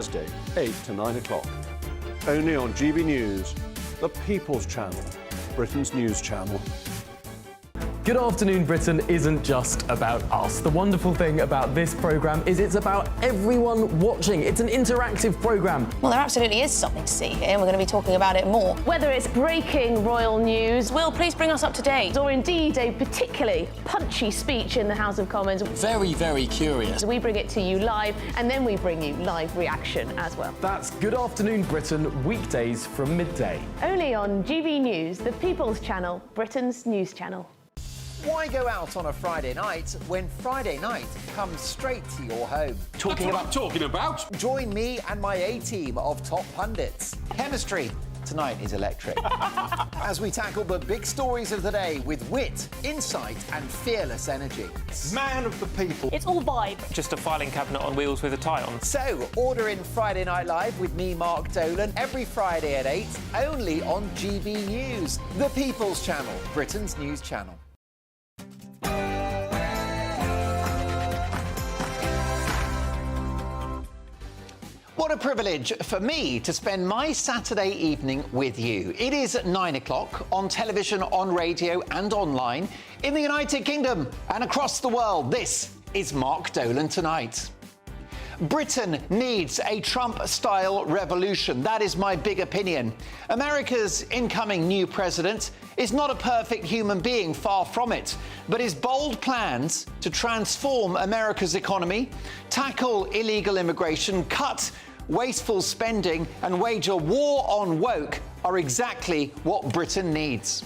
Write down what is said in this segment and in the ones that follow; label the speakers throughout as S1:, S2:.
S1: Thursday, 8 to 9 o'clock. Only on GB News, the People's Channel, Britain's news channel.
S2: Good Afternoon Britain isn't just about us. The wonderful thing about this programme is it's about everyone watching. It's an interactive programme.
S3: Well, there absolutely is something to see here, and we're going to be talking about it more.
S4: Whether it's breaking royal news,
S3: Will, please bring us up to date.
S4: or indeed a particularly punchy speech in the House of Commons,
S5: Very, very curious.
S4: we bring it to you live, and then we bring you live reaction as well.
S2: That's Good Afternoon Britain, weekdays from midday.
S4: Only on GB News, the People's Channel, Britain's news channel.
S6: Why go out on a Friday night when Friday night comes straight to your home?
S5: Talking about.
S6: Join me and my A-team of top pundits. Chemistry tonight is electric. As we tackle the big stories of the day with wit, insight and fearless energy.
S5: Man of the people.
S3: It's all vibe.
S7: Just a filing cabinet on wheels with a tie on.
S6: So, order in Friday Night Live with me, Mark Dolan, every Friday at 8, only on GB News, the People's Channel, Britain's news channel. What a privilege for me to spend my Saturday evening with you. It is at 9 o'clock on television, on radio and online in the United Kingdom and across the world. This is Mark Dolan Tonight. Britain needs a Trump-style revolution. That is my big opinion. America's incoming new president is not a perfect human being, far from it, but his bold plans to transform America's economy, tackle illegal immigration, cut wasteful spending and wage a war on woke are exactly what Britain needs.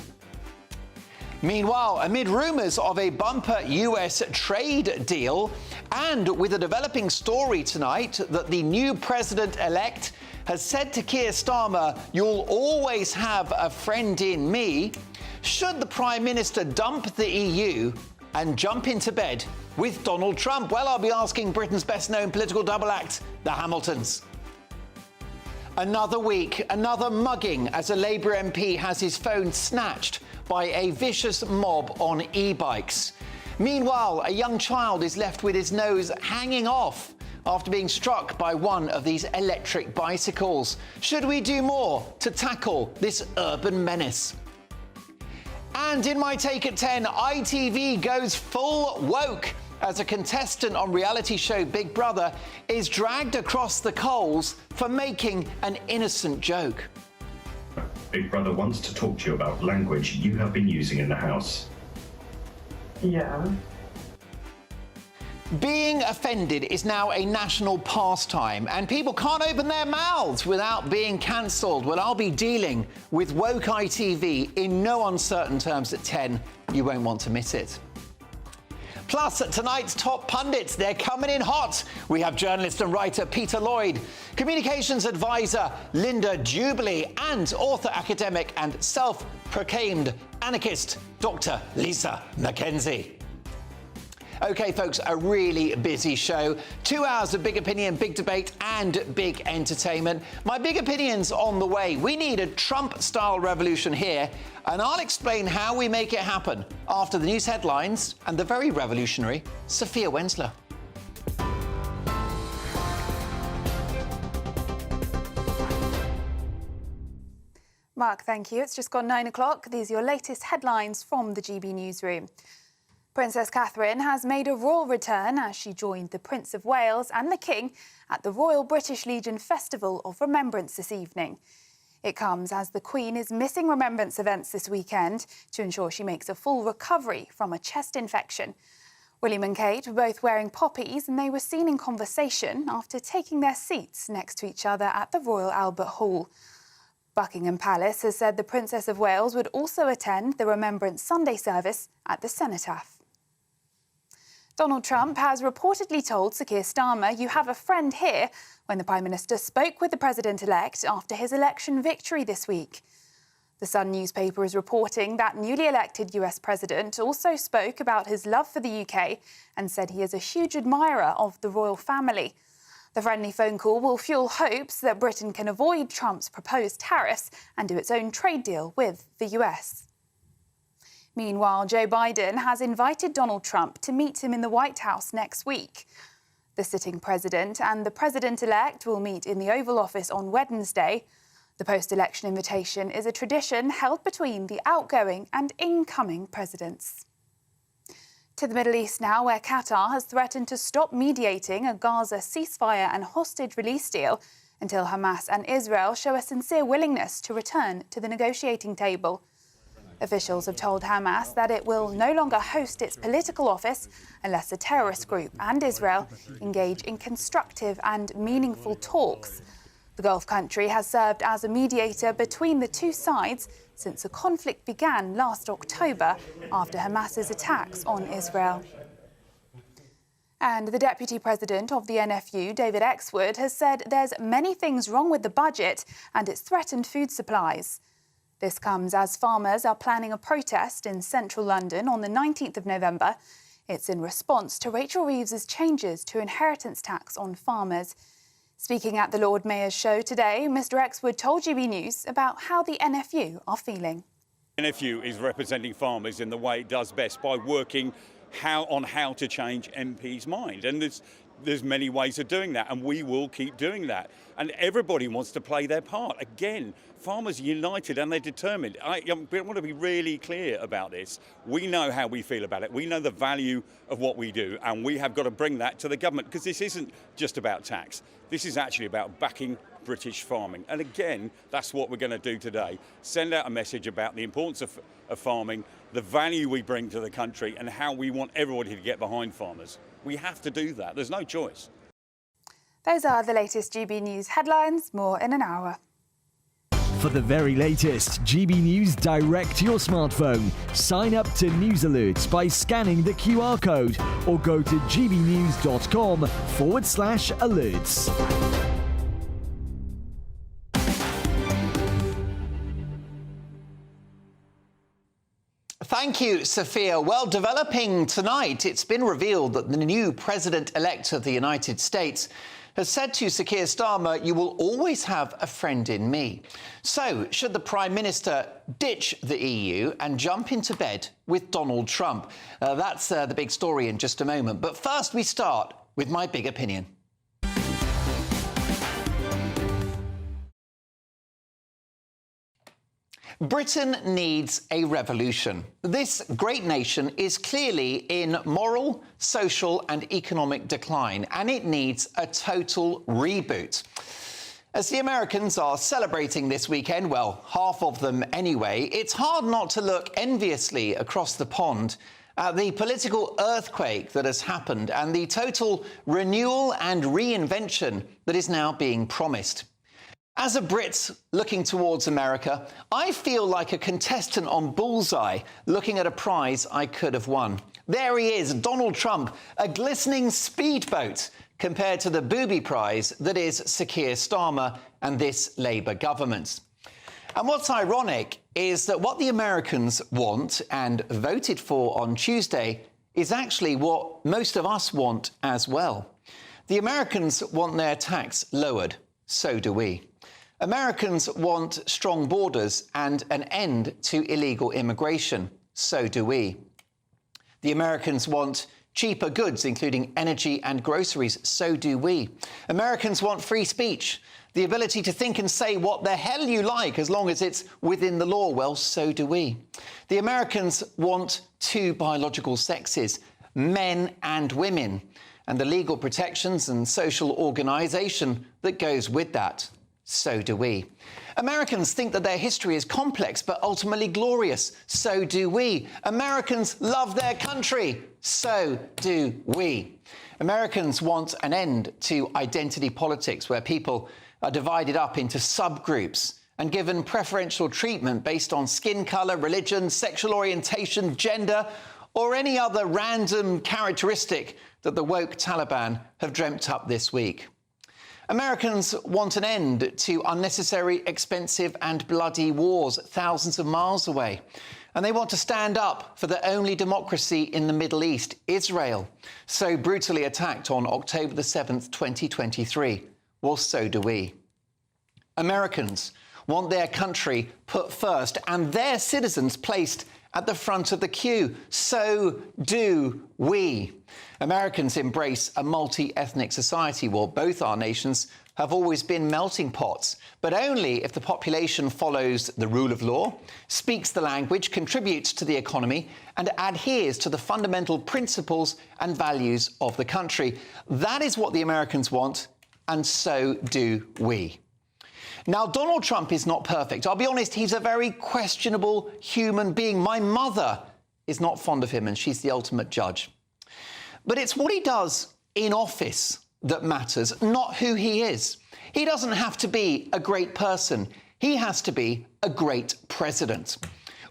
S6: Meanwhile, amid rumours of a bumper US trade deal and with a developing story tonight that the new president-elect has said to Keir Starmer, "You'll always have a friend in me," should the Prime Minister dump the EU and jump into bed with Donald Trump? Well, I'll be asking Britain's best-known political double act, the Hamiltons. Another week, another mugging as a Labour MP has his phone snatched by a vicious mob on e-bikes. Meanwhile, a young child is left with his nose hanging off after being struck by one of these electric bicycles. Should we do more to tackle this urban menace? And in my take at 10, ITV goes full woke as a contestant on reality show Big Brother is dragged across the coals for making an innocent joke.
S8: Big Brother wants to talk to you about language you have been using in the house.
S9: Yeah.
S6: Being offended is now a national pastime, and people can't open their mouths without being cancelled. Well, I'll be dealing with woke ITV in no uncertain terms at 10. You won't want to miss it. Plus, tonight's top pundits, they're coming in hot. We have journalist and writer Peter Lloyd, communications advisor Linda Jubilee, and author, academic and self-proclaimed anarchist Dr. Lisa Mackenzie. OK, folks, a really busy show. 2 hours of big opinion, big debate and big entertainment. My big opinion's on the way. We need a Trump-style revolution here, and I'll explain how we make it happen after the news headlines and the very revolutionary Sophia Wensler.
S10: Mark, thank you. It's just gone 9 o'clock. These are your latest headlines from the GB newsroom. Princess Catherine has made a royal return as she joined the Prince of Wales and the King at the Royal British Legion Festival of Remembrance this evening. It comes as the Queen is missing remembrance events this weekend to ensure she makes a full recovery from a chest infection. William and Kate were both wearing poppies and they were seen in conversation after taking their seats next to each other at the Royal Albert Hall. Buckingham Palace has said the Princess of Wales would also attend the Remembrance Sunday service at the Cenotaph. Donald Trump has reportedly told Sir Keir Starmer, "You have a friend here," when the Prime Minister spoke with the President-elect after his election victory this week. The Sun newspaper is reporting that newly elected US President also spoke about his love for the UK and said he is a huge admirer of the royal family. The friendly phone call will fuel hopes that Britain can avoid Trump's proposed tariffs and do its own trade deal with the US. Meanwhile, Joe Biden has invited Donald Trump to meet him in the White House next week. The sitting president and the president-elect will meet in the Oval Office on Wednesday. The post-election invitation is a tradition held between the outgoing and incoming presidents. To the Middle East now, where Qatar has threatened to stop mediating a Gaza ceasefire and hostage release deal until Hamas and Israel show a sincere willingness to return to the negotiating table. Officials have told Hamas that it will no longer host its political office unless the terrorist group and Israel engage in constructive and meaningful talks. The Gulf country has served as a mediator between the two sides since the conflict began last October after Hamas's attacks on Israel. And the Deputy President of the NFU, David Exwood, has said there's many things wrong with the budget and it's threatened food supplies. This comes as farmers are planning a protest in central London on the 19th of November. It's in response to Rachel Reeves's changes to inheritance tax on farmers. Speaking at the Lord Mayor's show today, Mr Exwood told GB News about how the NFU are feeling.
S11: NFU is representing farmers in the way it does best by working on how to change MPs' mind. And there's many ways of doing that, and we will keep doing that. And everybody wants to play their part. Again, farmers are united and they're determined. I want to be really clear about this. We know how we feel about it. We know the value of what we do, and we have got to bring that to the government, because this isn't just about tax. This is actually about backing British farming. And again, that's what we're going to do today. Send out a message about the importance of farming, the value we bring to the country, and how we want everybody to get behind farmers. We have to do that. There's no choice.
S10: Those are the latest GB News headlines. More in an hour.
S12: For the very latest GB News direct to your smartphone, sign up to News Alerts by scanning the QR code or go to gbnews.com/alerts.
S6: Thank you, Sophia. Well, developing tonight, it's been revealed that the new president-elect of the United States has said to Sir Keir Starmer, "You will always have a friend in me." So, should the Prime Minister ditch the EU and jump into bed with Donald Trump? That's the big story in just a moment. But first, we start with my big opinion. Britain needs a revolution. This great nation is clearly in moral, social and economic decline, and it needs a total reboot. As the Americans are celebrating this weekend, well, half of them anyway, it's hard not to look enviously across the pond at the political earthquake that has happened and the total renewal and reinvention that is now being promised. As a Brit looking towards America, I feel like a contestant on Bullseye looking at a prize I could have won. There he is, Donald Trump, a glistening speedboat compared to the booby prize that is Sir Keir Starmer and this Labour government. And what's ironic is that what the Americans want and voted for on Tuesday is actually what most of us want as well. The Americans want their tax lowered, so do we. Americans want strong borders and an end to illegal immigration. So do we. The Americans want cheaper goods, including energy and groceries. So do we. Americans want free speech, the ability to think and say what the hell you like as long as it's within the law. Well, so do we. The Americans want two biological sexes, men and women, and the legal protections and social organisation that goes with that. So do we. Americans think that their history is complex but ultimately glorious. So do we. Americans love their country. So do we. Americans want an end to identity politics, where people are divided up into subgroups and given preferential treatment based on skin colour, religion, sexual orientation, gender, or any other random characteristic that the woke Taliban have dreamt up this week. Americans want an end to unnecessary, expensive and bloody wars thousands of miles away. And they want to stand up for the only democracy in the Middle East, Israel, so brutally attacked on October the 7th, 2023. Well, so do we. Americans want their country put first and their citizens placed at the front of the queue. So do we. Americans embrace a multi-ethnic society. Well, both our nations have always been melting pots, but only if the population follows the rule of law, speaks the language, contributes to the economy, and adheres to the fundamental principles and values of the country. That is what the Americans want, and so do we. Now, Donald Trump is not perfect. I'll be honest, he's a very questionable human being. My mother is not fond of him, and she's the ultimate judge. But it's what he does in office that matters, not who he is. He doesn't have to be a great person. He has to be a great president.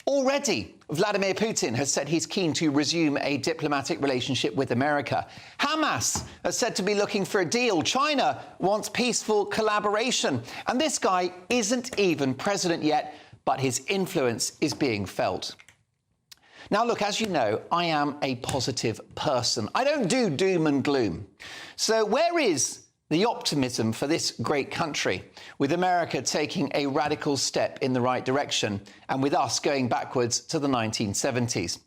S6: Already, Vladimir Putin has said he's keen to resume a diplomatic relationship with America. Hamas is said to be looking for a deal. China wants peaceful collaboration. And this guy isn't even president yet, but his influence is being felt. Now, look, as you know, I am a positive person. I don't do doom and gloom. So where is the optimism for this great country, with America taking a radical step in the right direction and with us going backwards to the 1970s?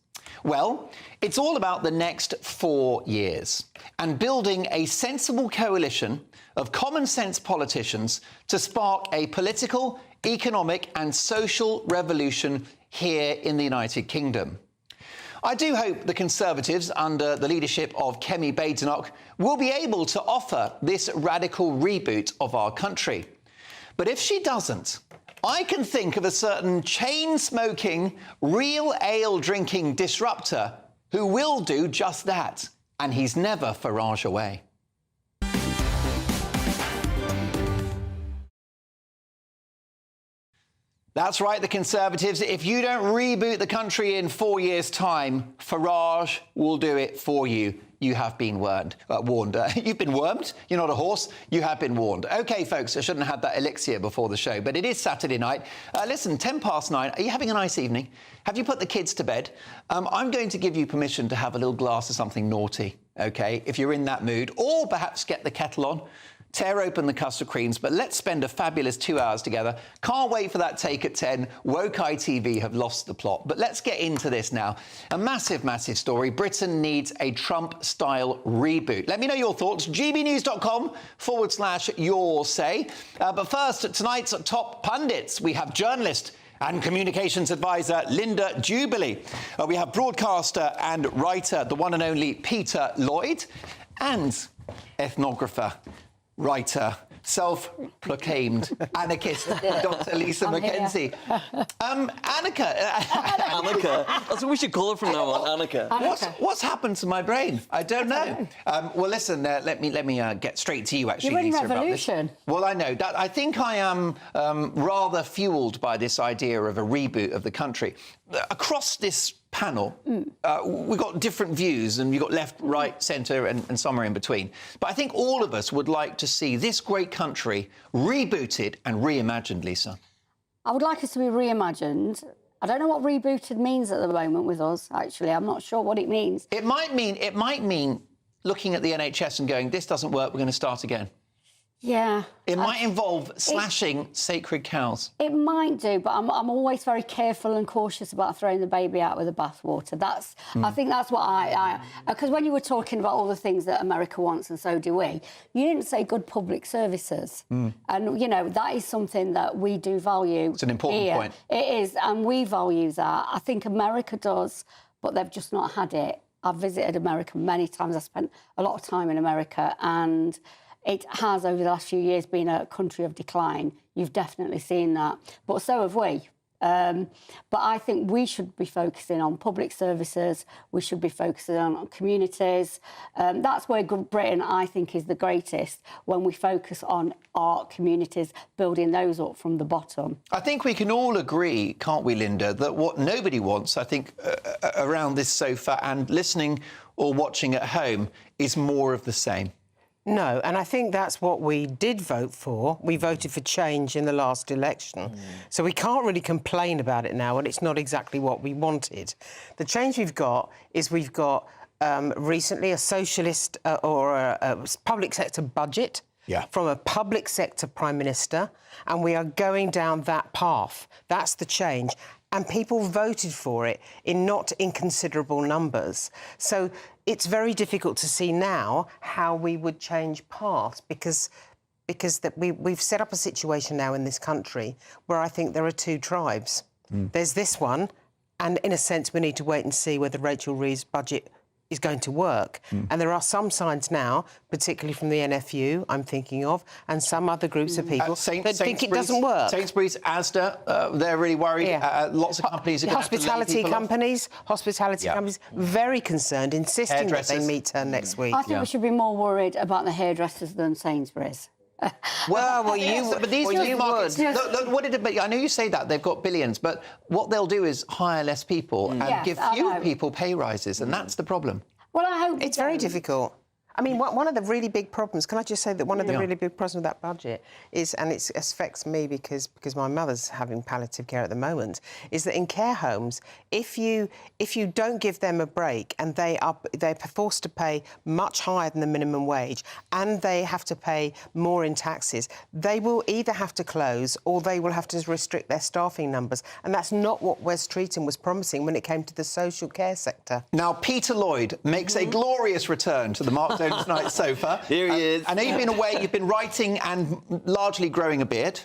S6: Well, it's all about the next 4 years and building a sensible coalition of common-sense politicians to spark a political, economic and social revolution here in the United Kingdom. I do hope the Conservatives, under the leadership of Kemi Badenoch, will be able to offer this radical reboot of our country. But if she doesn't, I can think of a certain chain-smoking, real ale-drinking disruptor who will do just that, and he's never Farage away. That's right, the Conservatives. If you don't reboot the country in 4 years' time, Farage will do it for you. You have been warned. You've been wormed. You're not a horse. You have been warned. OK, folks, I shouldn't have had that elixir before the show, but it is Saturday night. Listen, 9:10. Are you having a nice evening? Have you put the kids to bed? I'm going to give you permission to have a little glass of something naughty, OK, if you're in that mood, or perhaps get the kettle on. Tear open the custard creams, but let's spend a fabulous 2 hours together. Can't wait for that take at 10. Woke ITV have lost the plot. But let's get into this now. A massive, massive story. Britain needs a Trump-style reboot. Let me know your thoughts. gbnews.com/your say. But first, tonight's top pundits. We have journalist and communications advisor Linda Jubilee. We have broadcaster and writer, the one and only Peter Lloyd, and ethnographer, writer, self-proclaimed anarchist, Dr. Lisa McKenzie. Annika.
S13: That's what we should call her from now on, Annika.
S6: What's happened to my brain? I don't know. Well, listen, let me get straight to you, actually,
S14: You're in
S6: Lisa,
S14: revolution.
S6: About this. Well, I know. I think I am rather fuelled by this idea of a reboot of the country. Across this panel, we've got different views, and you've got left, right, centre and somewhere in between. But I think all of us would like to see this great country rebooted and reimagined, Lisa.
S14: I would like us to be reimagined. I don't know what rebooted means at the moment with us, actually. I'm not sure what it means.
S6: It might mean looking at the NHS and going, this doesn't work, we're going to start again.
S14: Yeah.
S6: It might involve slashing sacred cows.
S14: It might do, but I'm always very careful and cautious about throwing the baby out with the bathwater. I think that's what because when you were talking about all the things that America wants, and so do we, you didn't say good public services. And, you know, that is something that we do value.
S6: It's an important point.
S14: It is, and we value that. I think America does, but they've just not had it. I've visited America many times. I spent a lot of time in America, and it has, over the last few years, been a country of decline. You've definitely seen that. But so have we. But I think we should be focusing on public services. We should be focusing on communities. That's where Britain, I think, is the greatest, when we focus on our communities, building those up from the bottom.
S6: I think we can all agree, can't we, Linda, that what nobody wants, I think, around this sofa and listening or watching at home, is more of the same.
S15: No, and I think that's what we did vote for. We voted for change in the last election. So we can't really complain about it now, and it's not exactly what we wanted. The change we've got is recently a socialist or a public sector budget from a public sector Prime Minister, and we are going down that path. That's the change. and people voted for it in not inconsiderable numbers. So it's very difficult to see now how we would change paths because we've set up a situation now in this country where I think there are two tribes. There's this one, and in a sense we need to wait and see whether Rachel Reeves' budget is going to work. And there are some signs now, particularly from the NFU, I'm thinking of, and some other groups of people that think it doesn't work.
S6: Sainsbury's, Asda, they're really worried. Lots of companies are going to have to lay people off.
S15: Hospitality companies, very concerned, insisting that they meet her next week.
S14: I think we should be more worried about the hairdressers than Sainsbury's.
S6: But these markets, look, what did it, I know you say that they've got billions, but what they'll do is hire less people and give fewer people pay rises, and that's the problem.
S14: Well, I hope
S15: it's very difficult. I mean, one of the really big problems, can I just say that one of the really big problems with that budget is, and it affects me because my mother's having palliative care at the moment, is that in care homes, if you don't give them a break and they're forced to pay much higher than the minimum wage and they have to pay more in taxes, they will either have to close or they will have to restrict their staffing numbers. And that's not what Wes Streeton was promising when it came to the social care sector.
S6: Now, Peter Lloyd makes a glorious return to the Mark Tonight sofa.
S13: Here he is.
S6: I know you've been away, you've been writing and largely growing a beard.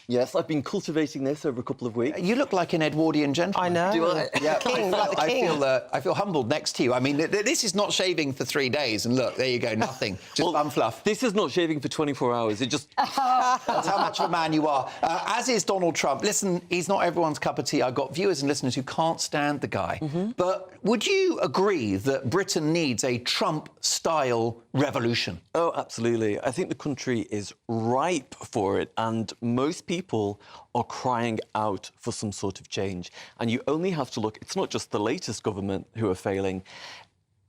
S13: Yes, I've been cultivating this over a couple of weeks.
S6: You look like an Edwardian gentleman.
S15: I know.
S13: Do I?
S6: Yeah,
S15: King,
S6: I feel humbled next to you. I mean, this is not shaving for 3 days, and look, there you go, nothing. Just bum fluff.
S13: This is not shaving for 24 hours. It just...
S6: That's how much of a man you are. As is Donald Trump. Listen, he's not everyone's cup of tea. I've got viewers and listeners who can't stand the guy. But would you agree that Britain needs a Trump-style revolution?
S13: Oh, absolutely. I think the country is ripe for it, and most people are crying out for some sort of change. And you only have to look, it's not just the latest government who are failing.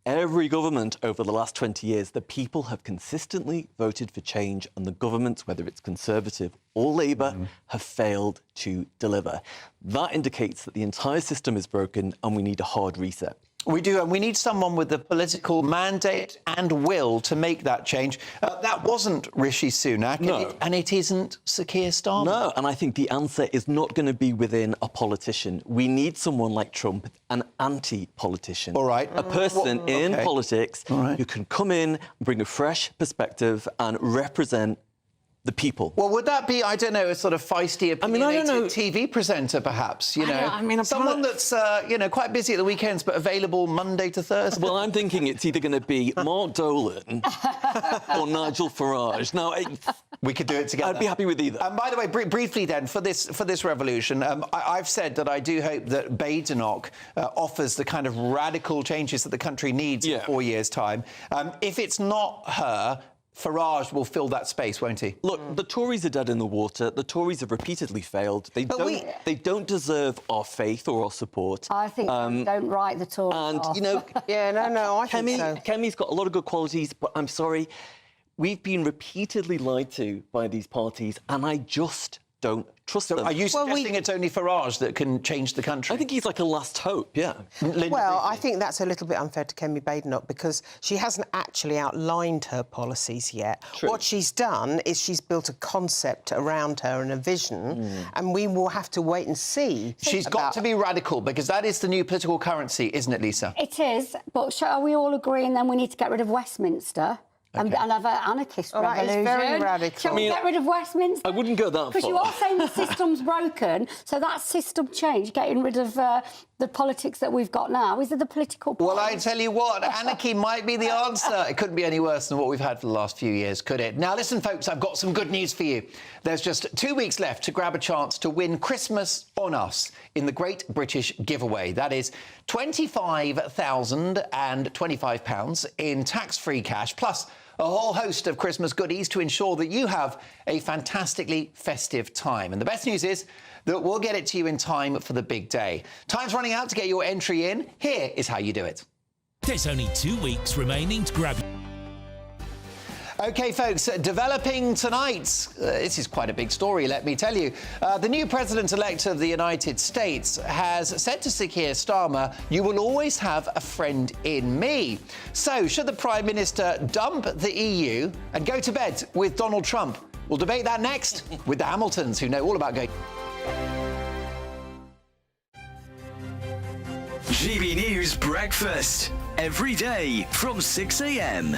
S13: Every government over the last 20 years, the people have consistently voted for change, and the governments, whether it's Conservative or Labour, have failed to deliver. That indicates that the entire system is broken and we need a hard reset.
S6: We do, and we need someone with the political mandate and will to make that change. That wasn't Rishi Sunak,
S13: no.
S6: and it isn't Sir Keir Starmer.
S13: No, and I think the answer is not going to be within a politician. We need someone like Trump, an anti-politician.
S6: All right.
S13: A person in politics who can come in and bring a fresh perspective and represent the people.
S6: Well, would that be, I don't know, a sort of feisty, opinionated TV presenter, perhaps, you know? Someone that's, you know, quite busy at the weekends but available Monday to Thursday.
S13: Well, I'm thinking it's either going to be Mark Dolan or Nigel Farage. Now,
S6: we could do it together.
S13: I'd be happy with either.
S6: And by the way, briefly then, for this revolution, I've said that I do hope that Badenoch offers the kind of radical changes that the country needs in 4 years' time. If it's not her, Farage will fill that space, won't he?
S13: Look, the Tories are dead in the water. The Tories have repeatedly failed. They don't deserve our faith or our support.
S14: I think don't write the Tories off.
S13: You know,
S15: I think so.
S13: Kemi's got a lot of good qualities, but I'm sorry, we've been repeatedly lied to by these parties, and I just don't trust them.
S6: Are you suggesting it's only Farage that can change the country?
S13: I think he's like a last hope, yeah.
S15: Well, I think that's a little bit unfair to Kemi Badenoch because she hasn't actually outlined her policies yet.
S13: True.
S15: What she's done is she's built a concept around her and a vision, and we will have to wait and see.
S6: She's got to be radical because that is the new political currency, isn't it, Lisa?
S14: It is, but shall we all agree and then we need to get rid of Westminster? And have an anarchist revolution.
S15: That is very radical.
S14: Shall we get rid of Westminster?
S13: I wouldn't go that far.
S14: Because you are saying the system's broken, so that system change, getting rid of the politics that we've got now, is it the political party?
S6: Well, I tell you what, anarchy might be the answer. It couldn't be any worse than what we've had for the last few years, could it? Now, listen, folks, I've got some good news for you. There's just 2 weeks left to grab a chance to win Christmas on Us in the Great British Giveaway. That is £25,025 in tax-free cash, plus a whole host of Christmas goodies to ensure that you have a fantastically festive time. And the best news is that we'll get it to you in time for the big day. Time's running out to get your entry in. Here is how you do it.
S16: There's only 2 weeks remaining to grab...
S6: OK, folks, developing tonight. This is quite a big story, let me tell you. The new president-elect of the United States has said to Sir Keir Starmer, "You will always have a friend in me." So, should the Prime Minister dump the EU and go to bed with Donald Trump? We'll debate that next with the Hamiltons, who know all about going...
S12: GB News Breakfast. Every day from 6 a.m.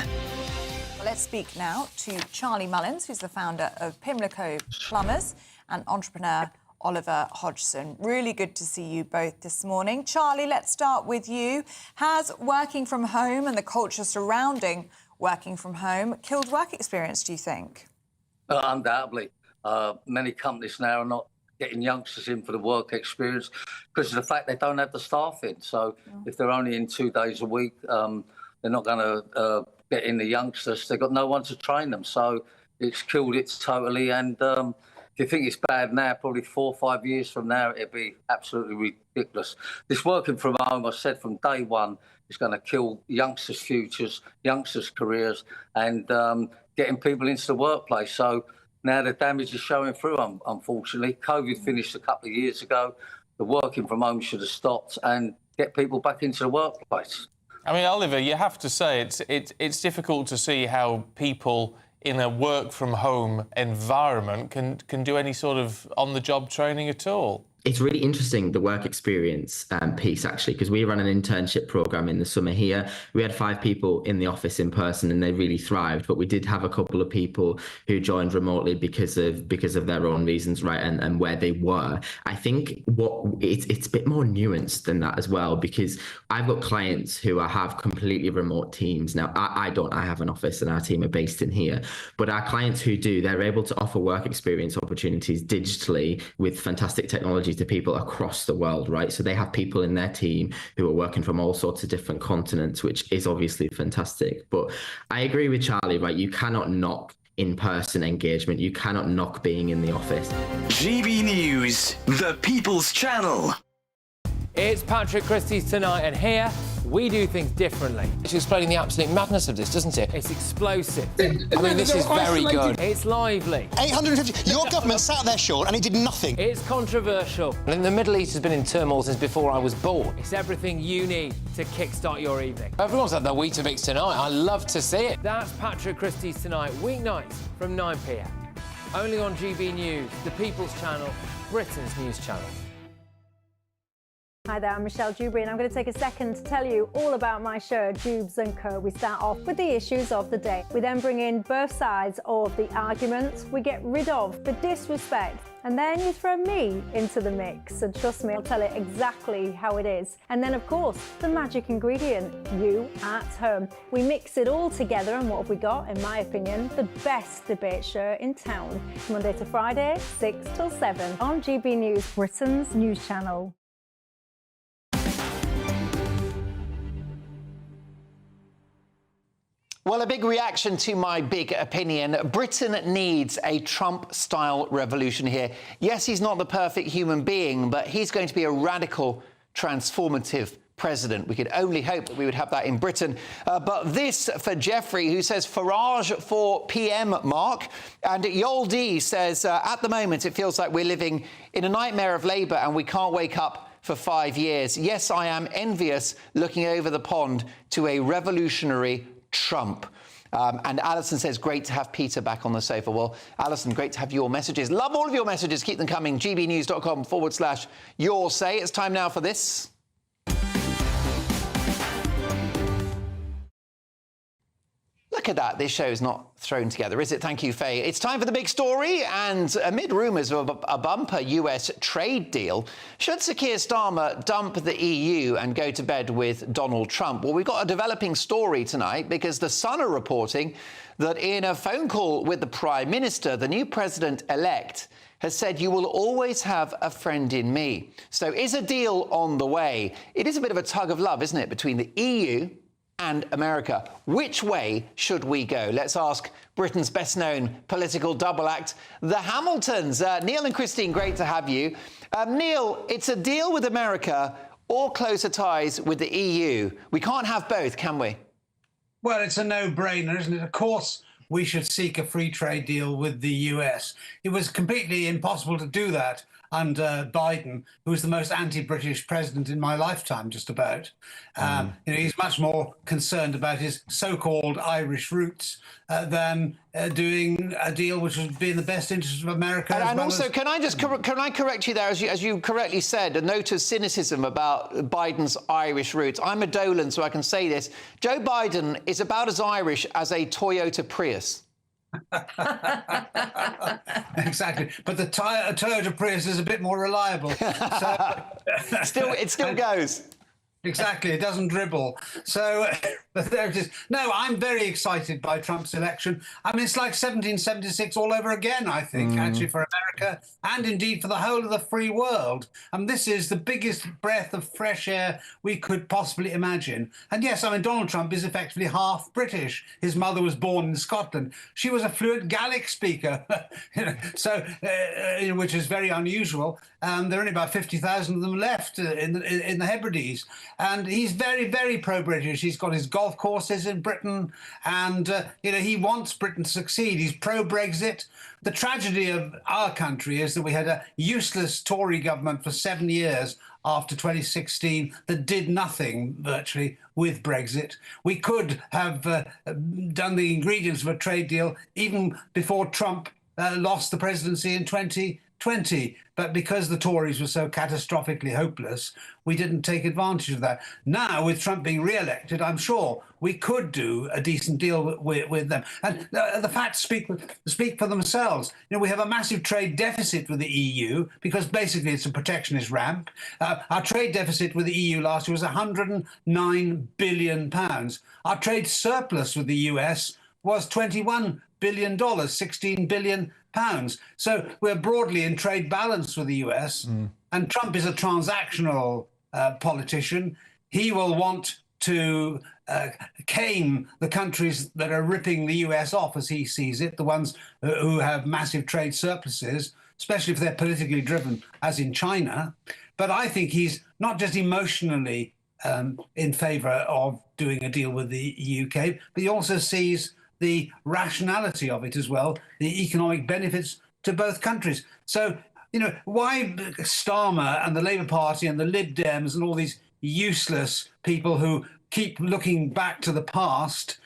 S17: Let's speak now to Charlie Mullins, who's the founder of Pimlico Plumbers, and entrepreneur Oliver Hodgson. Really good to see you both this morning. Charlie, let's start with you. Has working from home and the culture surrounding working from home killed work experience, do you think?
S18: Undoubtedly. Many companies now are not getting youngsters in for the work experience because of the fact they don't have the staff in. So if they're only in 2 days a week, they're not going to get in the youngsters. They've got no one to train them. So it's killed it totally. And if you think it's bad now, probably 4 or 5 years from now, it'll be absolutely ridiculous. This working from home, I said from day one, is going to kill youngsters' futures, youngsters' careers, and getting people into the workplace. So now the damage is showing through, unfortunately. COVID finished a couple of years ago. The working from home should have stopped and get people back into the workplace.
S7: I mean, Oliver, you have to say it's difficult to see how people in a work-from-home environment can do any sort of on-the-job training at all.
S19: It's really interesting, the work experience piece, actually, because we run an internship program in the summer here. We had 5 people in the office in person and they really thrived, but we did have a couple of people who joined remotely because of their own reasons, right, and where they were. I think it's a bit more nuanced than that as well, because I've got clients who have completely remote teams. Now, I don't. I have an office and our team are based in here, but our clients who do, they're able to offer work experience opportunities digitally with fantastic technology to people across the world, right? So they have people in their team who are working from all sorts of different continents, which is obviously fantastic. But I agree with Charlie, right? You cannot knock in-person engagement. You cannot knock being in the office.
S12: GB News, the People's Channel.
S20: It's Patrick Christie's Tonight, and here we do things differently. It's explaining the absolute madness of this, doesn't it? It's explosive. I mean, this is very good. It's lively.
S5: 850. Your government sat there, Sean, and it did nothing.
S20: It's controversial. And the Middle East has been in turmoil since before I was born. It's everything you need to kickstart your evening. Everyone's had their Weetabix tonight. I love to see it. That's Patrick Christie's Tonight, weeknights from 9 p.m. Only on GB News, the People's Channel, Britain's news channel.
S21: Hi there, I'm Michelle Dewberry, and I'm going to take a second to tell you all about my show, Dubes & Co. We start off with the issues of the day. We then bring in both sides of the argument. We get rid of the disrespect. And then you throw me into the mix. And trust me, I'll tell it exactly how it is. And then, of course, the magic ingredient, you at home. We mix it all together, and what have we got? In my opinion, the best debate show in town. Monday to Friday, 6 till 7 on GB News, Britain's news channel.
S6: Well, a big reaction to my big opinion. Britain needs a Trump-style revolution here. Yes, he's not the perfect human being, but he's going to be a radical, transformative president. We could only hope that we would have that in Britain. But this for Jeffrey, who says Farage for PM, Mark. And Yoldi says, at the moment, it feels like we're living in a nightmare of Labour and we can't wake up for 5 years. Yes, I am envious looking over the pond to a revolutionary Trump. And Alison says, great to have Peter back on the sofa. Well, Alison, great to have your messages. Love all of your messages. Keep them coming. gbnews.com/your say. It's time now for this. Look at that. This show is not thrown together, is it? Thank you, Faye. It's time for the big story. And amid rumours of a bumper US trade deal, should Sir Keir Starmer dump the EU and go to bed with Donald Trump? Well, we've got a developing story tonight because The Sun are reporting that in a phone call with the Prime Minister, the new president-elect has said, you will always have a friend in me. So is a deal on the way? It is a bit of a tug of love, isn't it, between the EU and America. Which way should we go? Let's ask Britain's best-known political double act, the Hamiltons. Neil and Christine, great to have you. Neil, it's a deal with America or closer ties with the EU. We can't have both, can we?
S22: Well, it's a no-brainer, isn't it? Of course, we should seek a free trade deal with the US. It was completely impossible to do that under Biden, who was the most anti-British president in my lifetime, just about. He's much more concerned about his so-called Irish roots than doing a deal which would be in the best interest of America.
S6: And also, can I correct you there, as you correctly said, a note of cynicism about Biden's Irish roots. I'm a Dolan, so I can say this. Joe Biden is about as Irish as a Toyota Prius.
S22: Exactly, but the Toyota Prius is a bit more reliable. So
S6: it still goes.
S22: Exactly, it doesn't dribble. So there it is. No, I'm very excited by Trump's election. I mean, it's like 1776 all over again, I think, actually, for America and indeed for the whole of the free world. And this is the biggest breath of fresh air we could possibly imagine. And yes, I mean, Donald Trump is effectively half British. His mother was born in Scotland. She was a fluent Gaelic speaker, which is very unusual. There are only about 50,000 of them left in the Hebrides. And he's very, very pro-British. He's got his golf courses in Britain, and he wants Britain to succeed. He's pro-Brexit. The tragedy of our country is that we had a useless Tory government for 7 years after 2016 that did nothing virtually with Brexit. We could have done the ingredients of a trade deal even before Trump lost the presidency in 2020. But because the Tories were so catastrophically hopeless, we didn't take advantage of that. Now, with Trump being re-elected, I'm sure we could do a decent deal with them. And the facts speak for themselves. We have a massive trade deficit with the EU because basically it's a protectionist ramp. Our trade deficit with the EU last year was £109 billion. Our trade surplus with the US was $21 billion, £16 billion. So we're broadly in trade balance with the US, and Trump is a transactional politician. He will want to cane the countries that are ripping the US off, as he sees it, the ones who have massive trade surpluses, especially if they're politically driven, as in China. But I think he's not just emotionally in favour of doing a deal with the UK, but he also sees the rationality of it as well, the economic benefits to both countries. So, why Starmer and the Labour Party and the Lib Dems and all these useless people who keep looking back to the past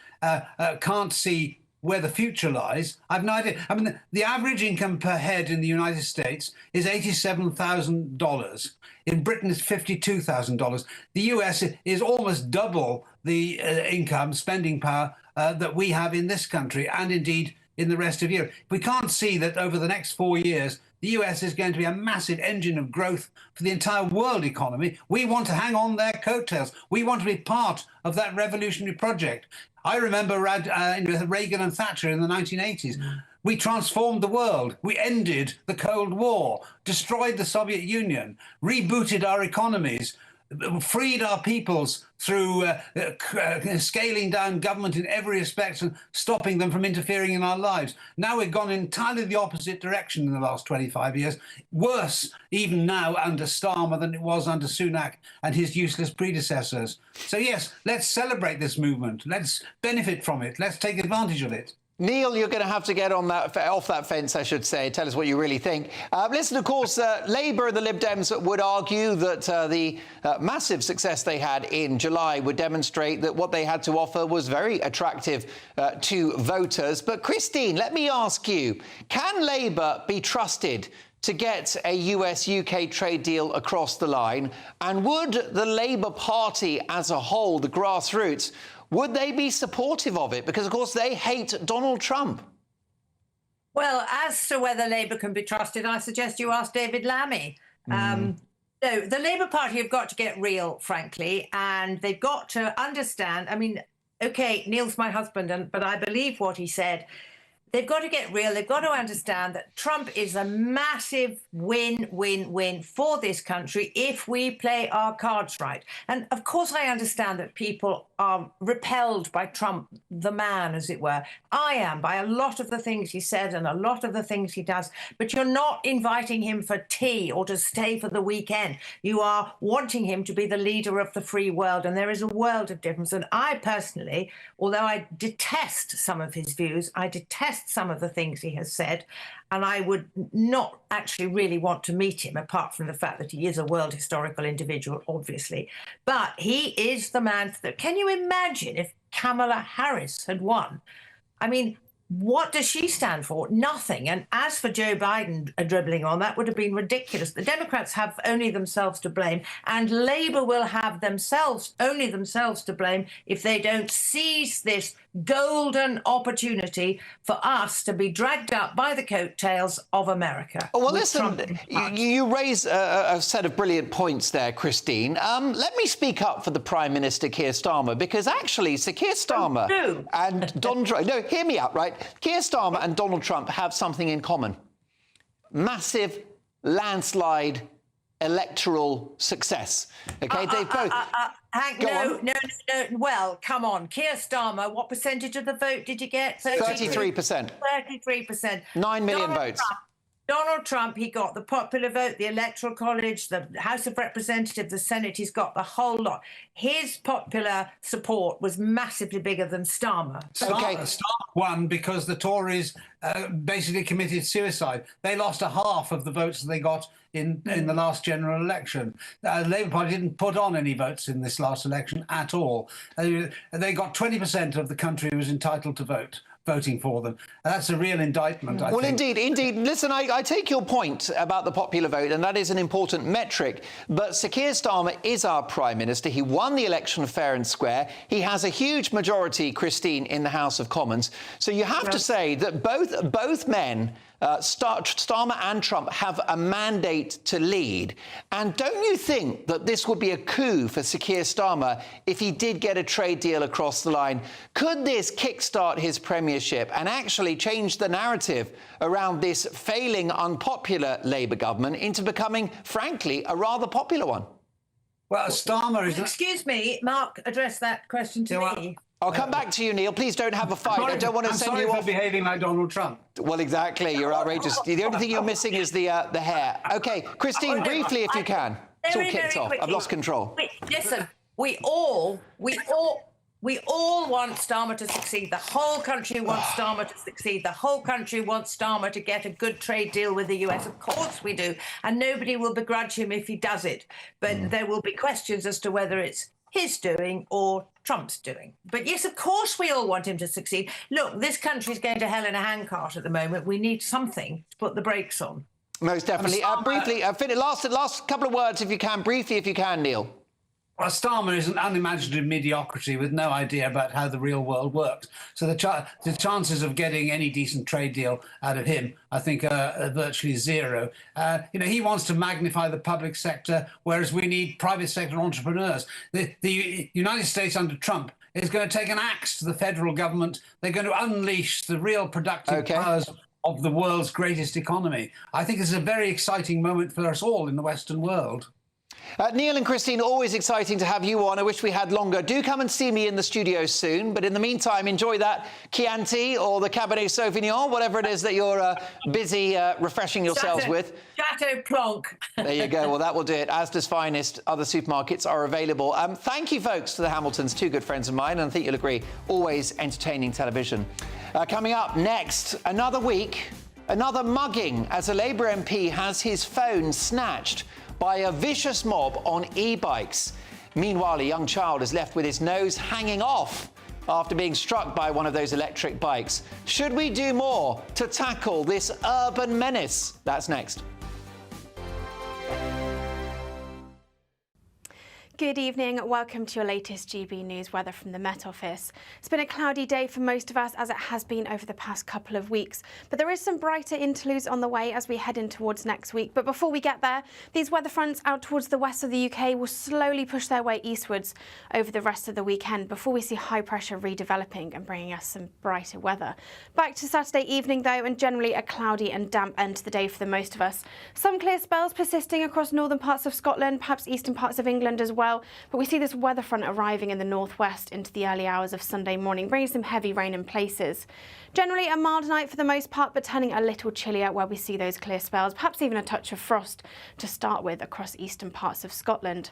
S22: can't see where the future lies? I've no idea. I mean, the average income per head in the United States is $87,000. In Britain, it's $52,000. The US is almost double the income, spending power that we have in this country and indeed in the rest of Europe. We can't see that over the next 4 years, the US is going to be a massive engine of growth for the entire world economy. We want to hang on their coattails. We want to be part of that revolutionary project. I remember Reagan and Thatcher in the 1980s. We transformed the world. We ended the Cold War, destroyed the Soviet Union, rebooted our economies, freed our peoples through scaling down government in every respect and stopping them from interfering in our lives. Now we've gone entirely the opposite direction in the last 25 years, worse even now under Starmer than it was under Sunak and his useless predecessors. So yes, let's celebrate this movement. Let's benefit from it. Let's take advantage of it.
S6: Neil, you're going to have to get on off that fence, I should say. Tell us what you really think. Listen, of course, Labour and the Lib Dems would argue that the massive success they had in July would demonstrate that what they had to offer was very attractive to voters. But, Christine, let me ask you, can Labour be trusted to get a US-UK trade deal across the line? And would the Labour Party as a whole, the grassroots, would they be supportive of it? Because, of course, they hate Donald Trump.
S1: Well, as to whether Labour can be trusted, I suggest you ask David Lammy. No, the Labour Party have got to get real, frankly, and they've got to understand. I mean, OK, Neil's my husband, but I believe what he said. They've got to get real. They've got to understand that Trump is a massive win-win-win for this country if we play our cards right. And, of course, I understand that people are repelled by Trump, the man, as it were. I am, by a lot of the things he said and a lot of the things he does. But you're not inviting him for tea or to stay for the weekend. You are wanting him to be the leader of the free world. And there is a world of difference. And I personally, although I detest some of his views, I detest some of the things he has said, and I would not actually really want to meet him, apart from the fact that he is a world historical individual, obviously. But he is the man. Can you imagine if Kamala Harris had won? I mean, what does she stand for? Nothing. And as for Joe Biden dribbling on, that would have been ridiculous. The Democrats have only themselves to blame, and Labour will have only themselves to blame if they don't seize this golden opportunity for us to be dragged up by the coattails of America.
S6: Oh, well, listen, you raise a set of brilliant points there, Christine. Let me speak up for the Prime Minister, Keir Starmer, because actually, Sir Keir Starmer and Donald Trump... No, hear me out, right? Keir Starmer and Donald Trump have something in common. Massive landslide electoral success. OK, they've both...
S1: Hank, no. Well, come on. Keir Starmer, what percentage of the vote did you get?
S6: 33%.
S1: 33%.
S6: 9 million votes.
S1: Donald Trump, he got the popular vote, the Electoral College, the House of Representatives, the Senate. He's got the whole lot. His popular support was massively bigger than Starmer.
S22: Starmer won because the Tories basically committed suicide. They lost a half of the votes they got in the last general election. The Labour Party didn't put on any votes in this last election at all. They got 20% of the country who was entitled to vote voting for them. That's a real indictment, I think.
S6: Well, indeed. Listen, I take your point about the popular vote, and that is an important metric. But Sir Keir Starmer is our Prime Minister. He won the election fair and square. He has a huge majority, Christine, in the House of Commons. So you have to say that both men, Starmer and Trump, have a mandate to lead. And don't you think that this would be a coup for Sir Keir Starmer if he did get a trade deal across the line? Could this kickstart his premiership and actually change the narrative around this failing, unpopular Labour government into becoming, frankly, a rather popular one?
S22: Well, Starmer is...
S1: Excuse me, Mark, address that question to me.
S6: I'll come back to you, Neil. Please don't have a fight. I don't want to send you off.
S22: I'm sorry for behaving like Donald Trump.
S6: Well, exactly. You're outrageous. The only thing you're missing is the hair. OK, Christine, briefly, if you can. It's all kicked off. I've lost control.
S1: Listen, we all want Starmer to succeed. The whole country wants Starmer to succeed. The whole country wants Starmer to get a good trade deal with the US. Of course we do. And nobody will begrudge him if he does it. But there will be questions as to whether it's his doing or Trump's doing. But yes, of course we all want him to succeed. Look, this country's going to hell in a handcart at the moment. We need something to put the brakes on.
S6: Most definitely. Briefly, last couple of words, if you can. Briefly, if you can, Neil.
S22: Well, Starmer is an unimaginative mediocrity with no idea about how the real world works. So the chances of getting any decent trade deal out of him, I think, are virtually zero. He wants to magnify the public sector, whereas we need private sector entrepreneurs. The United States under Trump is going to take an axe to the federal government. They're going to unleash the real productive powers of the world's greatest economy. I think this is a very exciting moment for us all in the Western world.
S6: Neil and Christine, always exciting to have you on. I wish we had longer. Do come and see me in the studio soon. But in the meantime, enjoy that Chianti or the Cabernet Sauvignon, whatever it is that you're busy refreshing yourselves with.
S1: Chateau Plonk.
S6: There you go. Well, that will do it. Asda's finest. Other supermarkets are available. Thank you, folks, to the Hamiltons, two good friends of mine. And I think you'll agree, always entertaining television. Coming up next, another week, another mugging as a Labour MP has his phone snatched by a vicious mob on e-bikes. Meanwhile, a young child is left with his nose hanging off after being struck by one of those electric bikes. Should we do more to tackle this urban menace? That's next.
S2: Good evening. Welcome to your latest GB News weather from the Met Office. It's been a cloudy day for most of us, as it has been over the past couple of weeks. But there is some brighter interludes on the way as we head in towards next week. But before we get there, these weather fronts out towards the west of the UK will slowly push their way eastwards over the rest of the weekend before we see high pressure redeveloping and bringing us some brighter weather. Back to Saturday evening, though, and generally a cloudy and damp end to the day for the most of us. Some clear spells persisting across northern parts of Scotland, perhaps eastern parts of England as well. But we see this weather front arriving in the northwest into the early hours of Sunday morning, bringing some heavy rain in places. Generally a mild night for the most part, but turning a little chillier where we see those clear spells, perhaps even a touch of frost to start with across eastern parts of Scotland.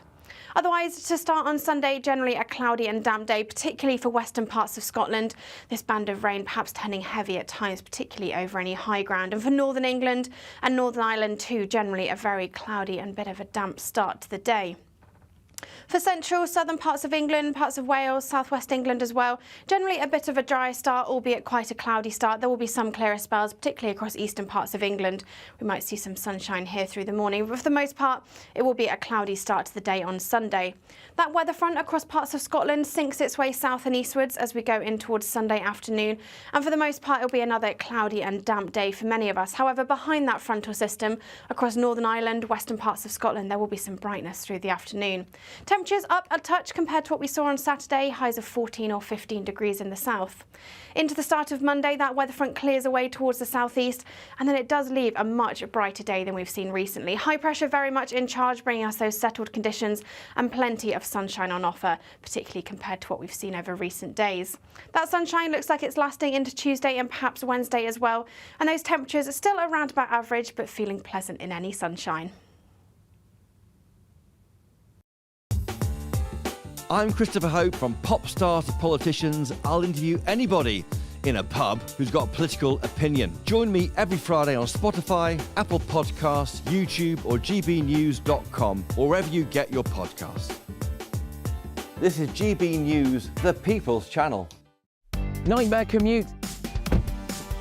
S2: Otherwise, to start on Sunday, generally a cloudy and damp day, particularly for western parts of Scotland. This band of rain perhaps turning heavy at times, particularly over any high ground. And for northern England and Northern Ireland too, generally a very cloudy and bit of a damp start to the day. For central, southern parts of England, parts of Wales, southwest England as well, generally a bit of a dry start, albeit quite a cloudy start. There will be some clearer spells, particularly across eastern parts of England. We might see some sunshine here through the morning, but for the most part, it will be a cloudy start to the day on Sunday. That weather front across parts of Scotland sinks its way south and eastwards as we go in towards Sunday afternoon. And for the most part, it'll be another cloudy and damp day for many of us. However, behind that frontal system, across Northern Ireland, western parts of Scotland, there will be some brightness through the afternoon. Temperatures up a touch compared to what we saw on Saturday, highs of 14 or 15 degrees in the south. Into the start of Monday, that weather front clears away towards the southeast, and then it does leave a much brighter day than we've seen recently. High pressure very much in charge, bringing us those settled conditions and plenty of sunshine on offer, particularly compared to what we've seen over recent days. That sunshine looks like it's lasting into Tuesday and perhaps Wednesday as well, and those temperatures are still around about average, but feeling pleasant in any sunshine.
S12: I'm Christopher Hope. From pop stars to politicians, I'll interview anybody in a pub who's got a political opinion. Join me every Friday on Spotify, Apple Podcasts, YouTube or gbnews.com, or wherever you get your podcasts. This is GB News, the People's Channel.
S20: Nightmare commute?